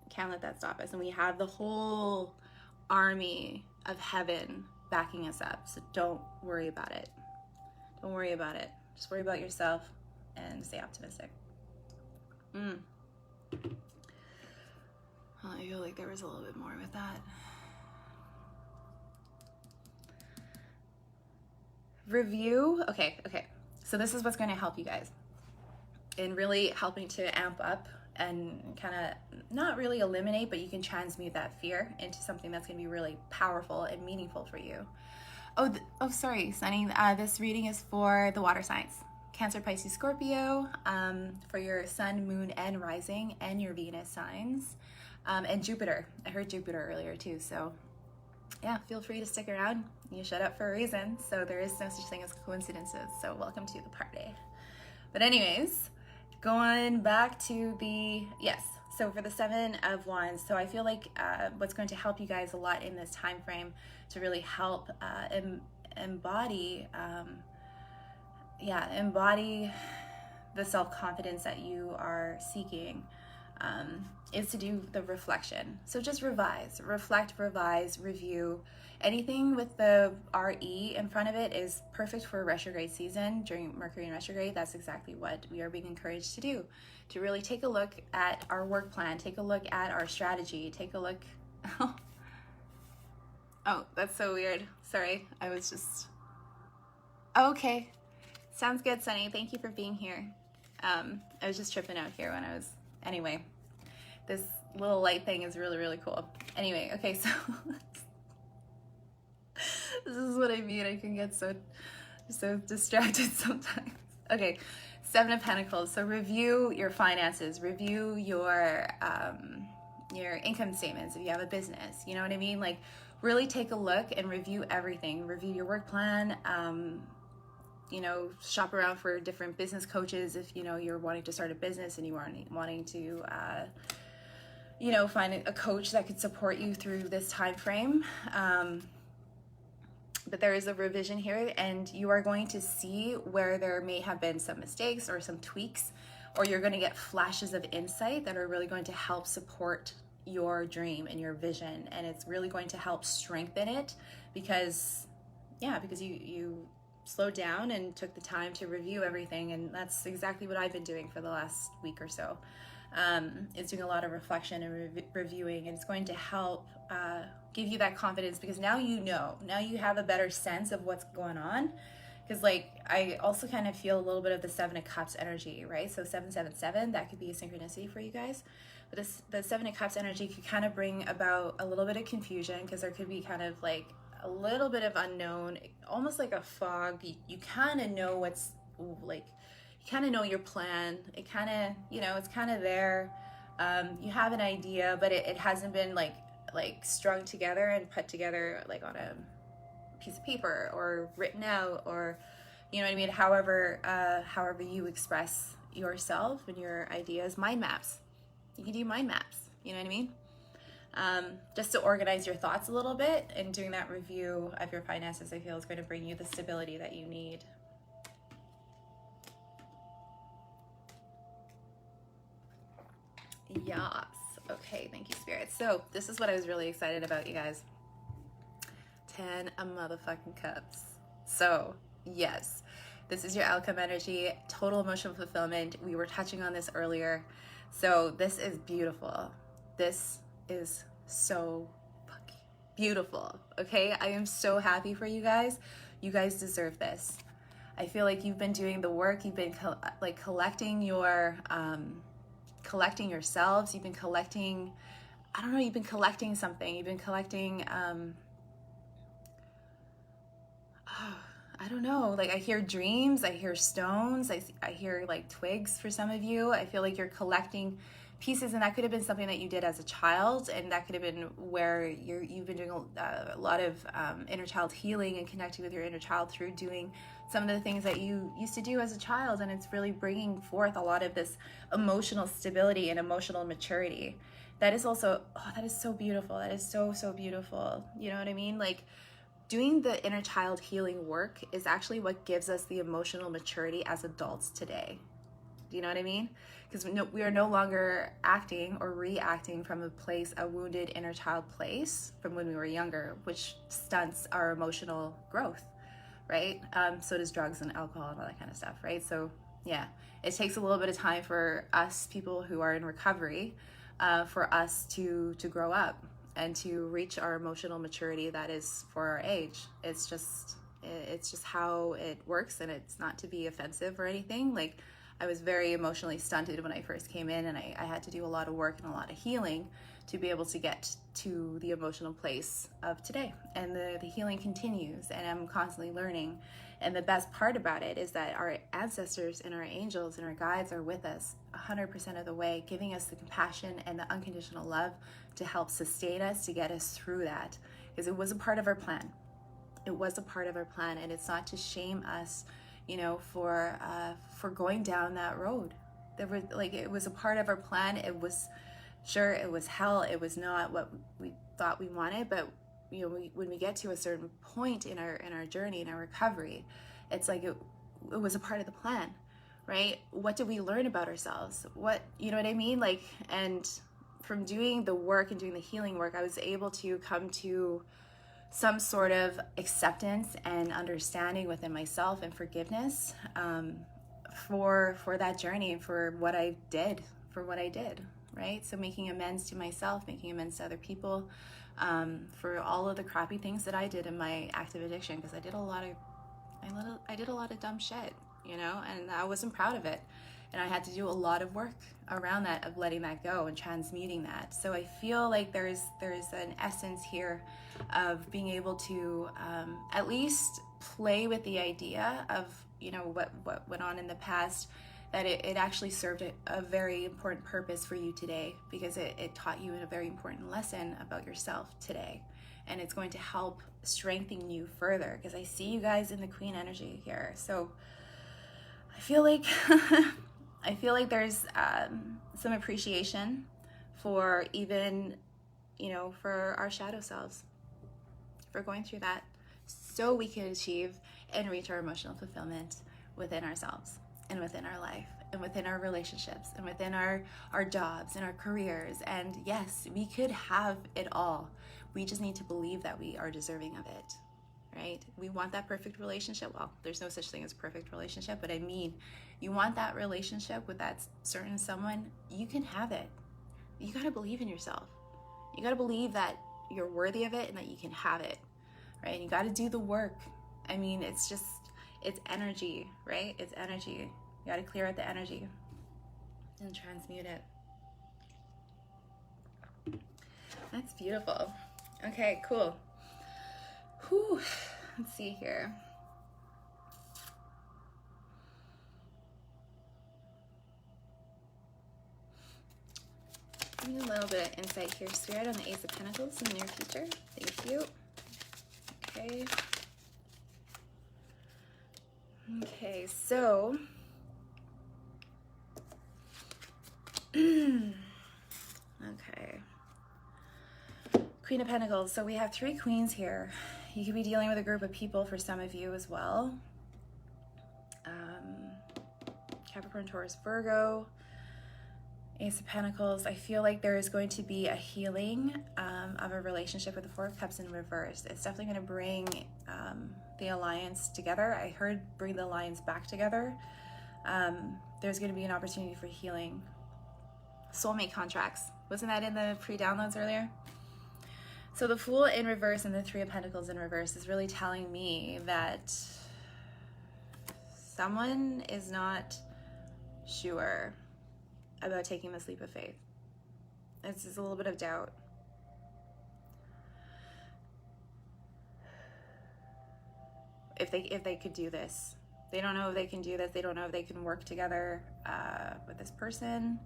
Can't let that stop us. And we have the whole army of heaven backing us up. So don't worry about it. Don't worry about it. Just worry about yourself and stay optimistic. Oh, I feel like there was a little bit more with that. Review. Okay. So this is what's going to help you guys in really helping to amp up and kind of not really eliminate, but you can transmute that fear into something that's going to be really powerful and meaningful for you. Oh, sorry, Sunny. This reading is for the water signs: Cancer, Pisces, Scorpio, for your sun, moon, and rising, and your Venus signs, and Jupiter. I heard Jupiter earlier too, so yeah, feel free to stick around. You showed up for a reason, so there is no such thing as coincidences. So welcome to the party. But anyways, going back to so for the 7 of Wands, so I feel like what's going to help you guys a lot in this time frame to really help embody the self-confidence that you are seeking, is to do the reflection. So just reflect, revise, review. Anything with the RE in front of it is perfect for retrograde season. During Mercury in retrograde, that's exactly what we are being encouraged to do, to really take a look at our work plan, take a look at our strategy, take a look. Oh, that's so weird. Sorry, I was just... Okay, sounds good, Sunny. Thank you for being here. I was just tripping out here when I was... Anyway, this little light thing is really, really cool. Anyway, okay, so... This is what I mean. I can get so distracted sometimes. Okay, 7 of Pentacles. So review your finances. Review your income statements if you have a business. You know what I mean? Like, really take a look and review everything. Review your work plan. You know, shop around for different business coaches if, you know, you're wanting to start a business and you are wanting to, you know, find a coach that could support you through this time frame. But there is a revision here, and you are going to see where there may have been some mistakes or some tweaks, or you're going to get flashes of insight that are really going to help support your dream and your vision. And it's really going to help strengthen it because you slowed down and took the time to review everything. And that's exactly what I've been doing for the last week or so. It's doing a lot of reflection and reviewing, and it's going to help give you that confidence because now you have a better sense of what's going on. Because like I also kind of feel a little bit of the Seven of Cups energy, right? So 777, that could be a synchronicity for you guys. But the Seven of Cups energy could kind of bring about a little bit of confusion, because there could be kind of like a little bit of unknown, almost like a fog. You kind of know what's like, you kind of know your plan. It kind of, you know, it's kind of there. You have an idea, but it hasn't been like strung together and put together like on a piece of paper or written out, or you know what I mean, however you express yourself and your ideas. Mind maps, you can do mind maps, you know what I mean, just to organize your thoughts a little bit. And doing that review of your finances, I feel, is going to bring you the stability that you need. Yes. Okay, thank you, Spirit. So this is what I was really excited about, you guys. 10 of motherfucking cups. So yes, this is your outcome energy, total emotional fulfillment. We were touching on this earlier. So this is beautiful. This is so fucking beautiful. Okay, I am so happy for you guys. You guys deserve this. I feel like you've been doing the work. You've been collecting your collecting yourselves. You've been collecting, I don't know, you've been collecting something. You've been collecting I don't know, like I hear dreams, I hear stones, I hear like twigs for some of you. I feel like you're collecting pieces, and that could have been something that you did as a child, and that could have been where you've been doing a lot of inner child healing and connecting with your inner child through doing some of the things that you used to do as a child. And it's really bringing forth a lot of this emotional stability and emotional maturity. That is also, oh, that is so beautiful. That is so, so beautiful. You know what I mean? Like, doing the inner child healing work is actually what gives us the emotional maturity as adults today. Do you know what I mean? Because we are no longer acting or reacting from a wounded inner child place from when we were younger, which stunts our emotional growth, right? So does drugs and alcohol and all that kind of stuff, right? So yeah, it takes a little bit of time for us people who are in recovery, for us to grow up and to reach our emotional maturity that is for our age. It's just how it works, and it's not to be offensive or anything. Like, I was very emotionally stunted when I first came in, and I had to do a lot of work and a lot of healing to be able to get to the emotional place of today. And the healing continues, and I'm constantly learning. And the best part about it is that our ancestors and our angels and our guides are with us 100% of the way, giving us the compassion and the unconditional love to help sustain us, to get us through that. Because it was a part of our plan. It was a part of our plan, and it's not to shame us, you know, for going down that road. It was a part of our plan. It was, sure, it was hell. It was not what we thought we wanted, but you know, when we get to a certain point in our journey, in our recovery, it's like it was a part of the plan, right? What did we learn about ourselves? What, you know what I mean? Like, and from doing the work and doing the healing work, I was able to come to some sort of acceptance and understanding within myself and forgiveness for that journey and for what I did, right? So making amends to myself, making amends to other people, for all of the crappy things that I did in my active addiction, because I did a lot of dumb shit, you know, and I wasn't proud of it. And I had to do a lot of work around that, of letting that go and transmuting that. So I feel like there's an essence here of being able to at least play with the idea of, you know, what went on in the past, that it actually served a very important purpose for you today, because it taught you a very important lesson about yourself today. And it's going to help strengthen you further, because I see you guys in the Queen energy here. So I feel like there's some appreciation for even, you know, for our shadow selves, for going through that, so we can achieve and reach our emotional fulfillment within ourselves and within our life and within our relationships and within our jobs and our careers. And yes, we could have it all. We just need to believe that we are deserving of it, right? We want that perfect relationship. Well, there's no such thing as a perfect relationship, but I mean, you want that relationship with that certain someone, you can have it. You got to believe in yourself. You got to believe that you're worthy of it and that you can have it, right? You got to do the work. I mean, it's it's energy, right? It's energy. You got to clear out the energy and transmute it. That's beautiful. Okay, cool. Whew. Let's see here. Give me a little bit of insight here, Spirit, on the Ace of Pentacles in the near future. Thank you. Okay. Okay, so okay. Queen of Pentacles. So we have 3 queens here. You could be dealing with a group of people for some of you as well. Capricorn, Taurus, Virgo, Ace of Pentacles. I feel like there is going to be a healing of a relationship with the 4 of Cups in reverse. It's definitely going to bring the alliance together. I heard bring the alliance back together. There's going to be an opportunity for healing. Soulmate contracts. Wasn't that in the pre-downloads earlier? So the Fool in reverse and the 3 of Pentacles in reverse is really telling me that someone is not sure about taking this leap of faith. It's just a little bit of doubt. If they could do this. They don't know if they can do this. They don't know if they can work together with this person,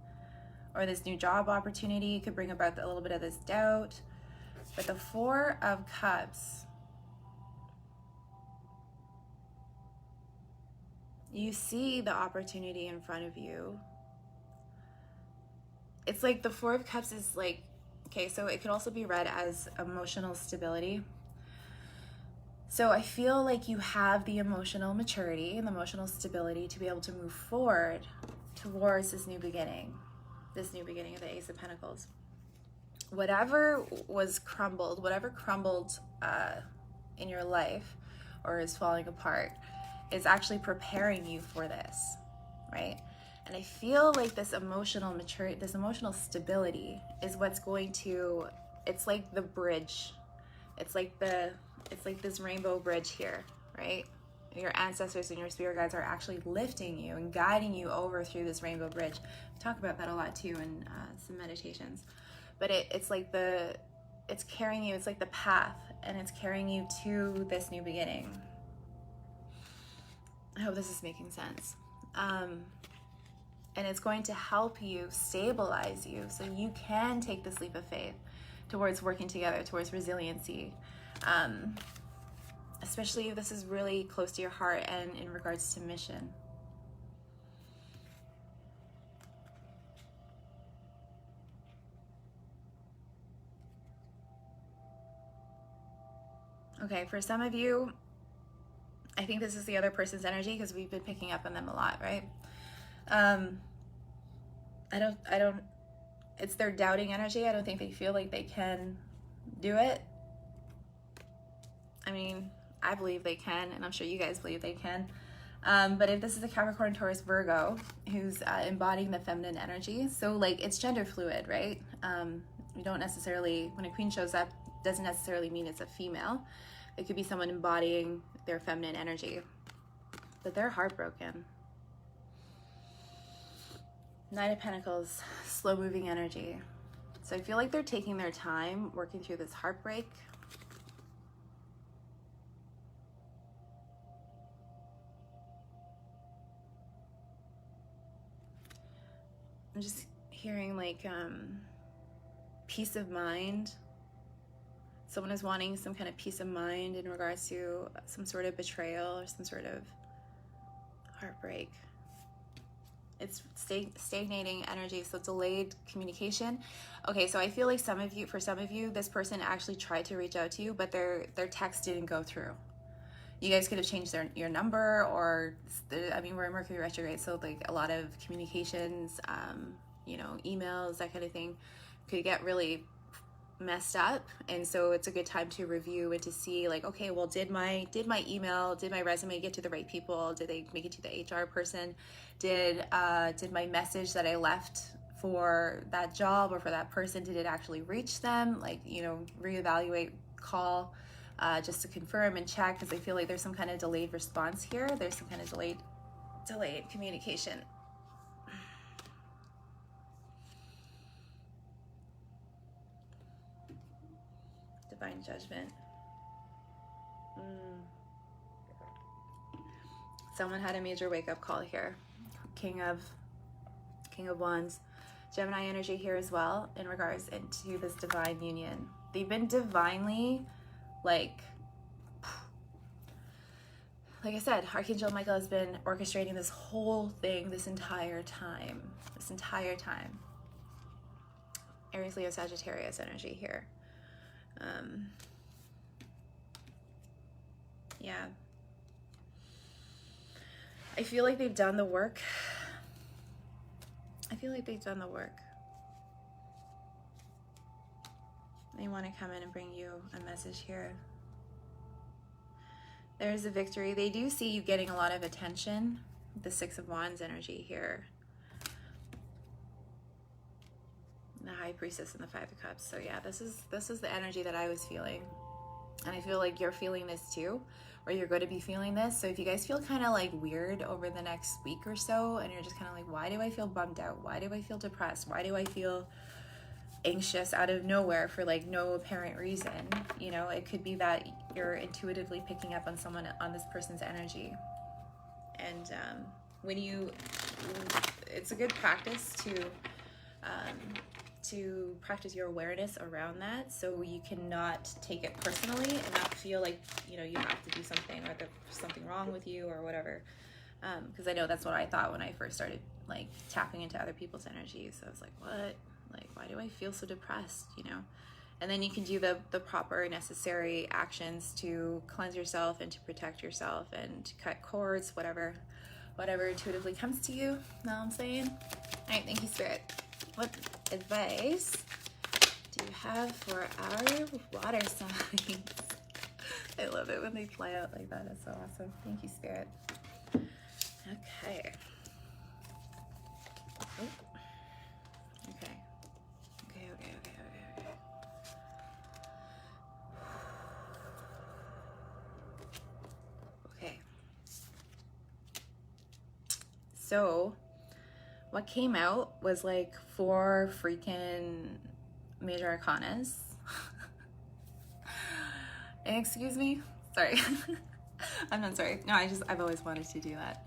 or this new job opportunity could bring about a little bit of this doubt. But the 4 of Cups, you see the opportunity in front of you. It's like the 4 of Cups is like, okay, so it could also be read as emotional stability. So I feel like you have the emotional maturity and the emotional stability to be able to move forward towards this new beginning of the Ace of Pentacles. Whatever crumbled in your life or is falling apart is actually preparing you for this, right? And I feel like this emotional maturity, this emotional stability is what's going to, it's like the bridge. It's like this rainbow bridge here, right? Your ancestors and your spirit guides are actually lifting you and guiding you over through this rainbow bridge. We talk about that a lot too in some meditations. But it's like it's carrying you, it's like the path, and it's carrying you to this new beginning. I hope this is making sense. And it's going to help you, stabilize you, so you can take this leap of faith towards working together, towards resiliency. Especially if this is really close to your heart and in regards to mission. Okay, for some of you, I think this is the other person's energy because we've been picking up on them a lot, right? It's their doubting energy. I don't think they feel like they can do it. I mean, I believe they can, and I'm sure you guys believe they can. But if this is a Capricorn, Taurus, Virgo who's embodying the feminine energy, so like it's gender fluid, right? You don't necessarily, when a queen shows up, doesn't necessarily mean it's a female. It could be someone embodying their feminine energy, but they're heartbroken. 9 of Pentacles, slow moving energy. So I feel like they're taking their time working through this heartbreak. I'm just hearing like peace of mind. Someone is wanting some kind of peace of mind in regards to some sort of betrayal or some sort of heartbreak. It's stagnating energy, so delayed communication. Okay, so I feel like for some of you, this person actually tried to reach out to you, but their text didn't go through. You guys could have changed your number, or I mean, we're in Mercury retrograde, so like a lot of communications, emails, that kind of thing, could get really messed up. And so it's a good time to review and to see like, okay, well, did my email, did my resume get to the right people? Did they make it to the HR person? Did my message that I left for that job or for that person, did it actually reach them? Like, reevaluate, call just to confirm and check, because I feel like there's some kind of delayed response here. There's some kind of delayed communication. Divine judgment. Someone had a major wake-up call here. King of Wands. Gemini energy here as well in regards into this divine union. They've been divinely, like I said, Archangel Michael has been orchestrating this whole thing this entire time. Aries, Leo, Sagittarius energy here. Yeah. I feel like they've done the work. They want to come in and bring you a message here. There's a victory. They do see you getting a lot of attention. The Six of Wands energy here. The High Priestess and the Five of Cups. So yeah, this is the energy that I was feeling. And I feel like you're feeling this too, or you're going to be feeling this. So if you guys feel kind of like weird over the next week or so, and you're just kind of like, why do I feel bummed out? Why do I feel depressed? Why do I feel anxious out of nowhere for like no apparent reason? You know, it could be that you're intuitively picking up on this person's energy. And it's a good practice to practice your awareness around that, so you cannot take it personally and not feel like, you know, you have to do something or there's something wrong with you or whatever. Because I know that's what I thought when I first started like tapping into other people's energy. So I was like, what? Like, why do I feel so depressed, you know? And then you can do the proper necessary actions to cleanse yourself and to protect yourself and to cut cords, whatever intuitively comes to you. Know what I'm saying? All right, thank you, Spirit. What advice do you have for our water signs? I love it when they fly out like that. It's so awesome. Thank you, Spirit. Okay. Oh. Okay. Okay. So what came out was like 4 freaking major arcanas. Excuse me? Sorry. I'm not sorry. No, I've always wanted to do that.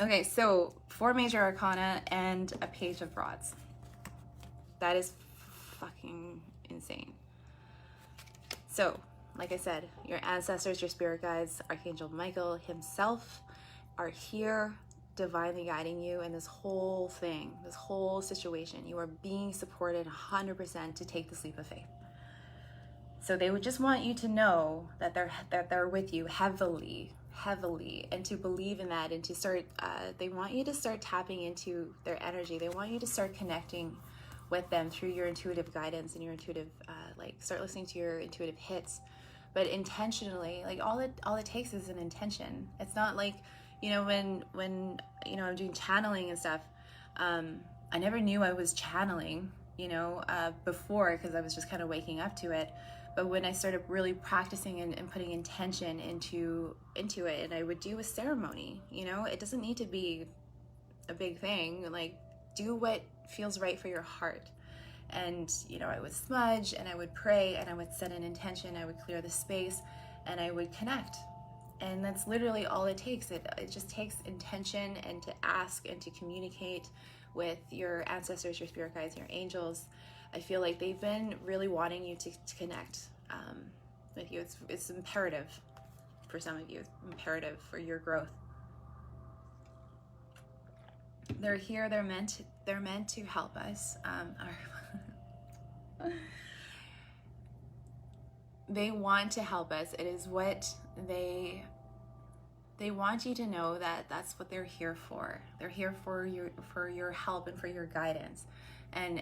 Okay, so 4 major arcana and a page of rods. That is fucking insane. So, like I said, your ancestors, your spirit guides, Archangel Michael himself are here divinely guiding you in this whole thing, this whole situation. You are being supported 100% to take this leap of faith. So they would just want you to know that they're with you heavily, and to believe in that, and to start, they want you to start tapping into their energy. They want you to start connecting with them through your intuitive guidance and your intuitive, start listening to your intuitive hits, but intentionally. Like all it takes is an intention. It's not like, you know, when you know, I'm doing channeling and stuff, I never knew I was channeling, you know, before, because I was just kind of waking up to it. But when I started really practicing and putting intention into it, and I would do a ceremony, you know, it doesn't need to be a big thing. Like, do what feels right for your heart. And, you know, I would smudge and I would pray and I would set an intention. I would clear the space and I would connect. And that's literally all it takes. It just takes intention and to ask and to communicate with your ancestors, your spirit guides, your angels. I feel like they've been really wanting you to connect with you. It's imperative for some of you. It's imperative for your growth. They're here. They're meant to help us. They want to help us. It is what they want you to know, that that's what they're here for. They're here for your help and for your guidance. And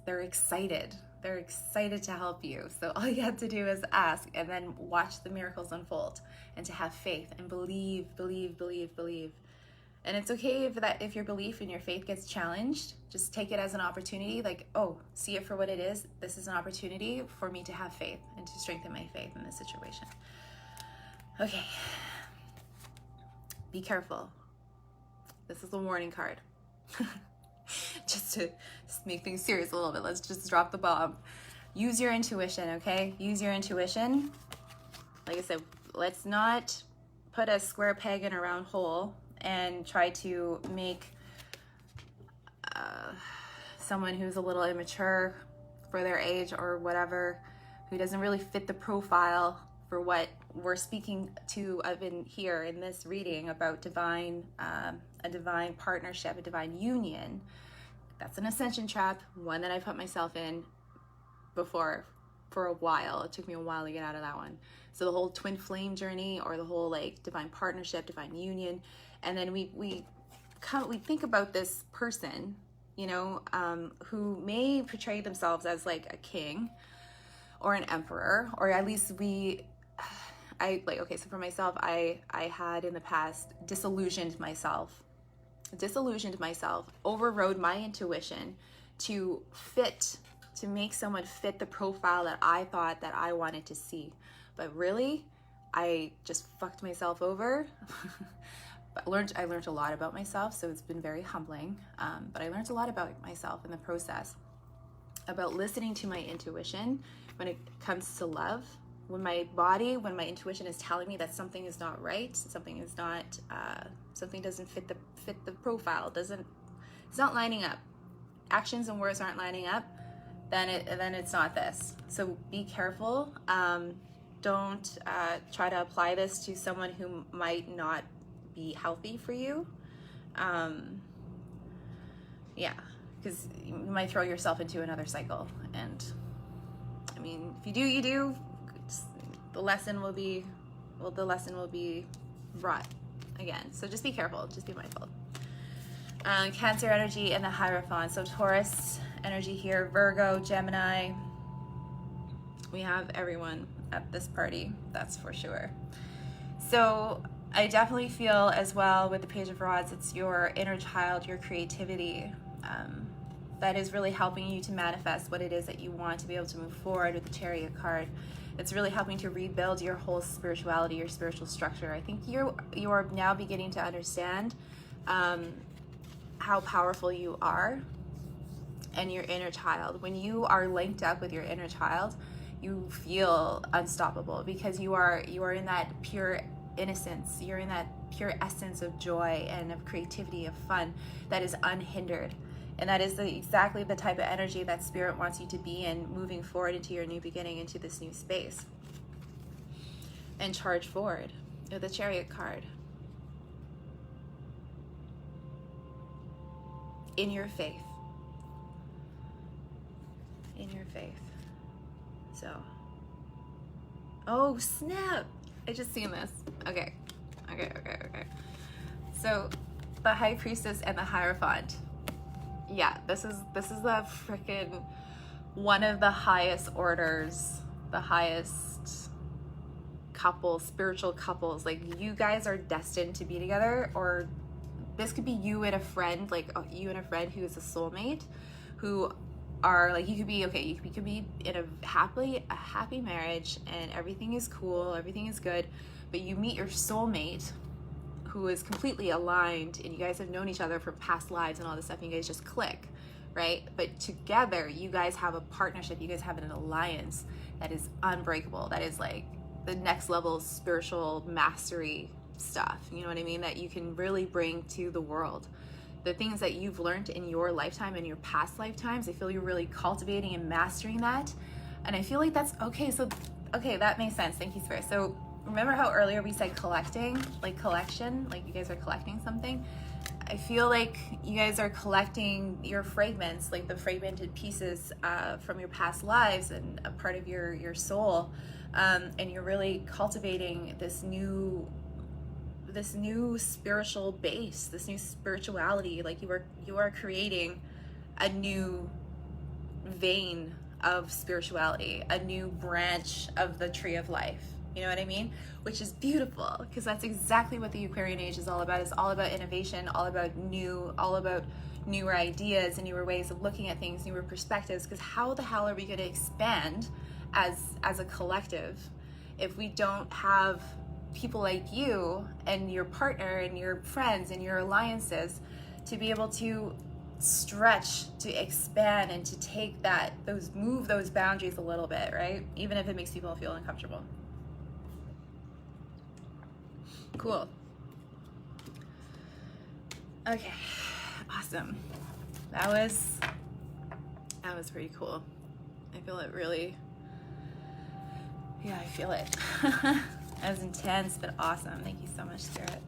they're excited. They're excited to help you. So all you have to do is ask, and then watch the miracles unfold, and to have faith and believe. And it's okay if your belief in your faith gets challenged. Just take it as an opportunity, like, oh, see it for what it is. This is an opportunity for me to have faith and to strengthen my faith in this situation. Okay. Be careful. This is a warning card. Just to make things serious a little bit, let's just drop the bomb. Use your intuition, okay? Use your intuition. Like I said, let's not put a square peg in a round hole and try to make someone who's a little immature for their age or whatever, who doesn't really fit the profile for what we're speaking to of in here in this reading about a divine partnership, a divine union. That's an ascension trap, one that I put myself in before for a while. It took me a while to get out of that one. So the whole twin flame journey, or the whole like divine partnership, divine union, and then we think about this person, you know, who may portray themselves as like a king or an emperor, or at least okay, so for myself, I had in the past disillusioned myself, overrode my intuition to make someone fit the profile that I thought that I wanted to see. But really, I just fucked myself over. But I learned a lot about myself, so it's been very humbling. But I learned a lot about myself in the process, about listening to my intuition when it comes to love. When my intuition is telling me that something is not right, something doesn't fit the profile, it's not lining up. Actions and words aren't lining up, then it's not this. So be careful. Don't try to apply this to someone who might not be healthy for you. Because you might throw yourself into another cycle. And I mean, if you do, you do. The lesson will be brought again. So just be careful. Just be mindful. Cancer energy and the Hierophant. So Taurus energy here, Virgo, Gemini. We have everyone at this party, that's for sure. So I definitely feel as well with the Page of Rods, it's your inner child, your creativity, that is really helping you to manifest what it is that you want to be able to move forward with the Chariot card. It's really helping to rebuild your whole spirituality, your spiritual structure. I think you are now beginning to understand how powerful you are and your inner child. When you are linked up with your inner child, you feel unstoppable because you are in that pure innocence. You're in that pure essence of joy and of creativity, of fun that is unhindered. And that is exactly the type of energy that Spirit wants you to be in moving forward into your new beginning, into this new space. And charge forward with the Chariot card. In your faith. In your faith. So. Oh, snap! I just seen this. Okay. So, the High Priestess and the Hierophant. Yeah, this is the freaking one of the highest orders, the highest couples, spiritual couples. Like, you guys are destined to be together, or this could be you and a friend, like you and a friend who is a soulmate, who are like, you could be in a happy marriage and everything is cool, everything is good, but you meet your soulmate who is completely aligned, and you guys have known each other from past lives and all this stuff, and you guys just click, right? But together, you guys have a partnership, you guys have an alliance that is unbreakable, that is like the next level spiritual mastery stuff, you know what I mean, that you can really bring to the world. The things that you've learned in your lifetime and your past lifetimes, I feel you're really cultivating and mastering that. And I feel like that's okay. So, okay, that makes sense. Thank you, Spirit. So remember how earlier we said collecting, like collection, like you guys are collecting something? I feel like you guys are collecting your fragments, like the fragmented pieces from your past lives and a part of your soul. And you're really cultivating this new spiritual base, this new spirituality. Like you are creating a new vein of spirituality, a new branch of the tree of life, You know what I mean? Which is beautiful, because that's exactly what the Aquarian age is all about. It's all about innovation, all about newer ideas and newer ways of looking at things, newer perspectives. Because how the hell are we going to expand as a collective if we don't have people like you and your partner and your friends and your alliances to be able to stretch, to expand, and to take move those boundaries a little bit, right? Even if it makes people feel uncomfortable. Cool. Okay, awesome. That was pretty cool. I feel it really, yeah, I feel it. That was intense, but awesome. Thank you so much, Spirit.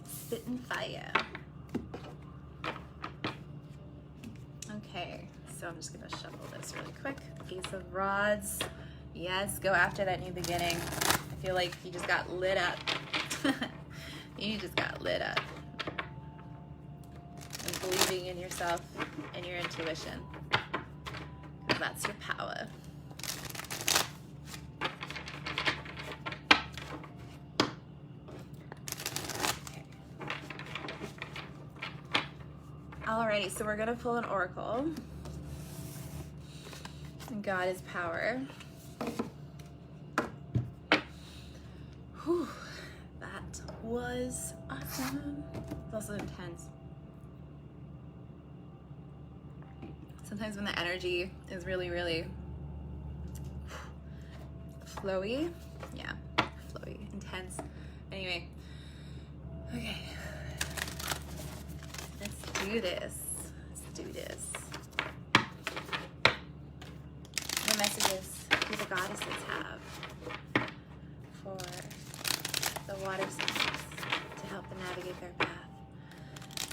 Spitting fire. Okay, so I'm just gonna shuffle this really quick. Ace of Rods. Yes, go after that new beginning. I feel like you just got lit up. You just got lit up. And believing in yourself and your intuition. Because that's your power. Okay. Alrighty, so we're gonna pull an oracle. And God is power. Whew, that was awesome. It's also intense. Sometimes when the energy is really, really flowy, yeah, flowy, intense. Anyway, okay, let's do this. Let's do this. What messages do the goddesses have for the water signs to help them navigate their path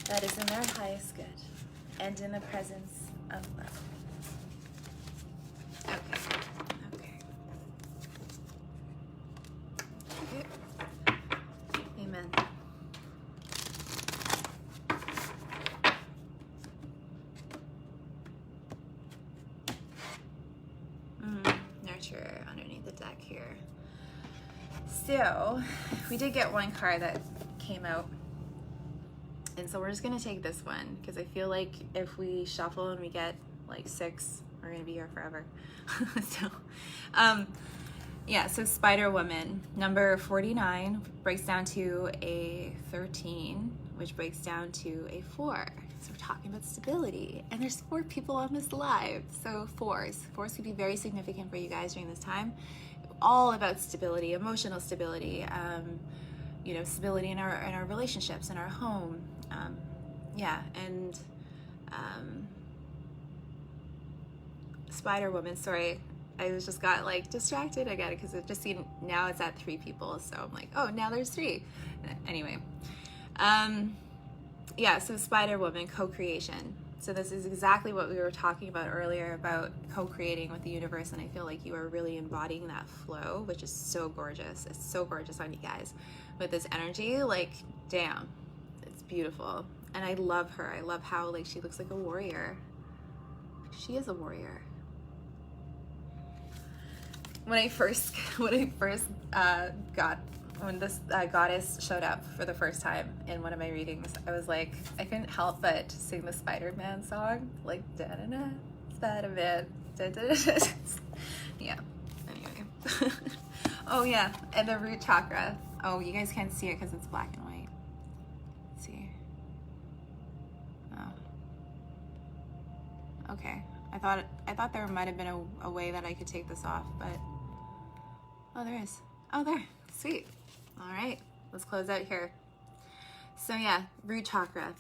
that is in their highest good and in the presence of love? Okay. Amen. Nurture underneath the deck here. So we did get one card that came out, and so we're just gonna take this one because I feel like if we shuffle and we get like 6, we're gonna be here forever. So yeah, so Spider Woman number 49 breaks down to a 13, which breaks down to a 4. So we're talking about stability, and there's 4 people on this live, so 4s could be very significant for you guys during this time. All about stability, emotional stability, you know, stability in our relationships, in our home, yeah, and Spider Woman. Sorry, I just got like distracted. I got it because it just seen now it's at 3 people, so I'm like, oh, now there's 3. Anyway, yeah. So Spider Woman, co-creation. So this is exactly what we were talking about earlier about co-creating with the universe, and I feel like you are really embodying that flow, which is so gorgeous. It's so gorgeous on you guys with this energy. Like, damn, it's beautiful. And I love her. I love how like she looks like a warrior. She is a warrior. When this goddess showed up for the first time in one of my readings, I was like, I couldn't help but sing the Spider-Man song, like da-da-da, Spider-Man, da-da-da. Yeah, anyway. Oh yeah, and the root chakra. Oh, you guys can't see it because it's black and white. Let's see. Oh. Okay, I thought there might have been a way that I could take this off, but oh, there is. Oh, there. Sweet. All right, let's close out here. So yeah, root chakra.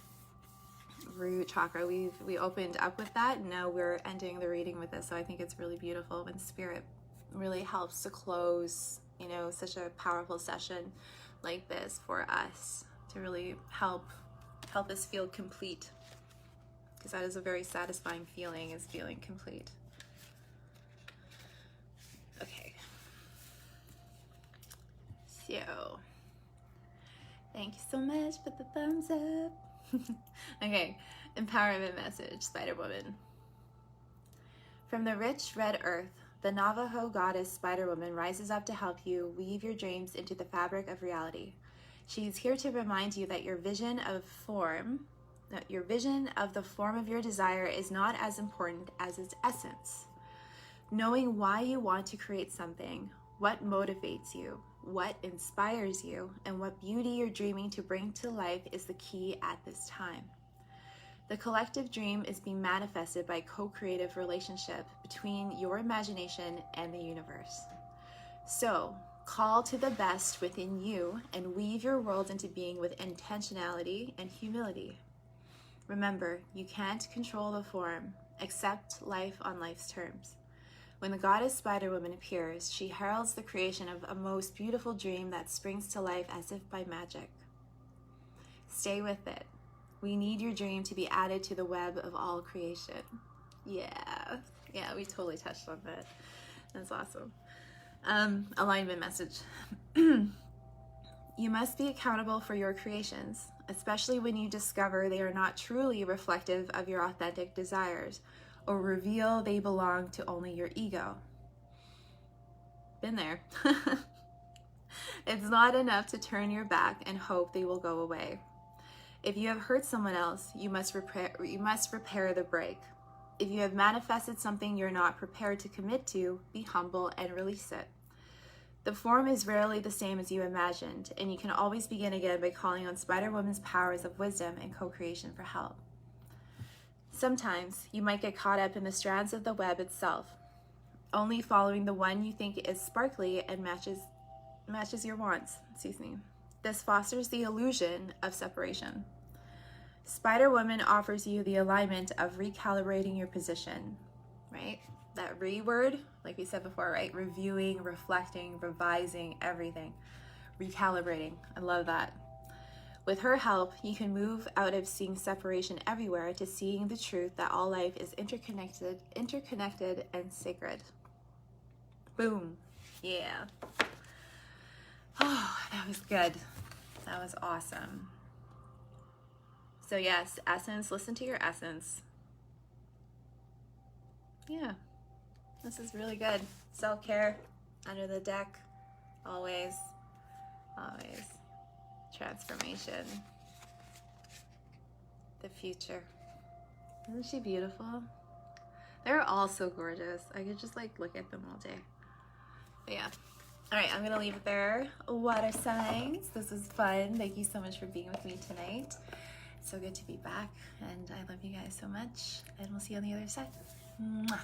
We opened up with that, and now we're ending the reading with this. So I think it's really beautiful when spirit really helps to close, you know, such a powerful session like this for us to really help us feel complete, because that is a very satisfying feeling, is feeling complete. Okay. So, thank you so much for the thumbs up. Okay, empowerment message, Spider Woman. From the rich red earth, the Navajo goddess Spider-Woman rises up to help you weave your dreams into the fabric of reality. She is here to remind you that your vision of the form of your desire is not as important as its essence. Knowing why you want to create something, what motivates you, what inspires you, and what beauty you're dreaming to bring to life is the key at this time. The collective dream is being manifested by co-creative relationship between your imagination and the universe. So, call to the best within you and weave your world into being with intentionality and humility. Remember, you can't control the form. Accept life on life's terms. When the goddess Spider-Woman appears, she heralds the creation of a most beautiful dream that springs to life as if by magic. Stay with it. We need your dream to be added to the web of all creation. Yeah, we totally touched on that. That's awesome. Alignment message. You must be accountable for your creations, especially when you discover they are not truly reflective of your authentic desires, or reveal they belong to only your ego. Been there. It's not enough to turn your back and hope they will go away. If you have hurt someone else, you must repair the break. If you have manifested something you're not prepared to commit to, be humble and release it. The form is rarely the same as you imagined, and you can always begin again by calling on Spider-Woman's powers of wisdom and co-creation for help. Sometimes you might get caught up in the strands of the web itself, only following the one you think is sparkly and matches your wants. This fosters the illusion of separation. Spider-Woman offers you the alignment of recalibrating your position, right? That word, like we said before, right? Reviewing, reflecting, revising, everything. Recalibrating. I love that. With her help, you can move out of seeing separation everywhere to seeing the truth that all life is interconnected, and sacred. Boom. Yeah. Oh, that was good. That was awesome. So yes, essence, listen to your essence. Yeah, this is really good. Self-care, under the deck, always. Transformation, the future. Isn't she beautiful? They're all so gorgeous. I could just look at them all day. But yeah. All right, I'm gonna leave it there. Water signs, this was fun. Thank you so much for being with me tonight. It's so good to be back, and I love you guys so much, and we'll see you on the other side. Mwah.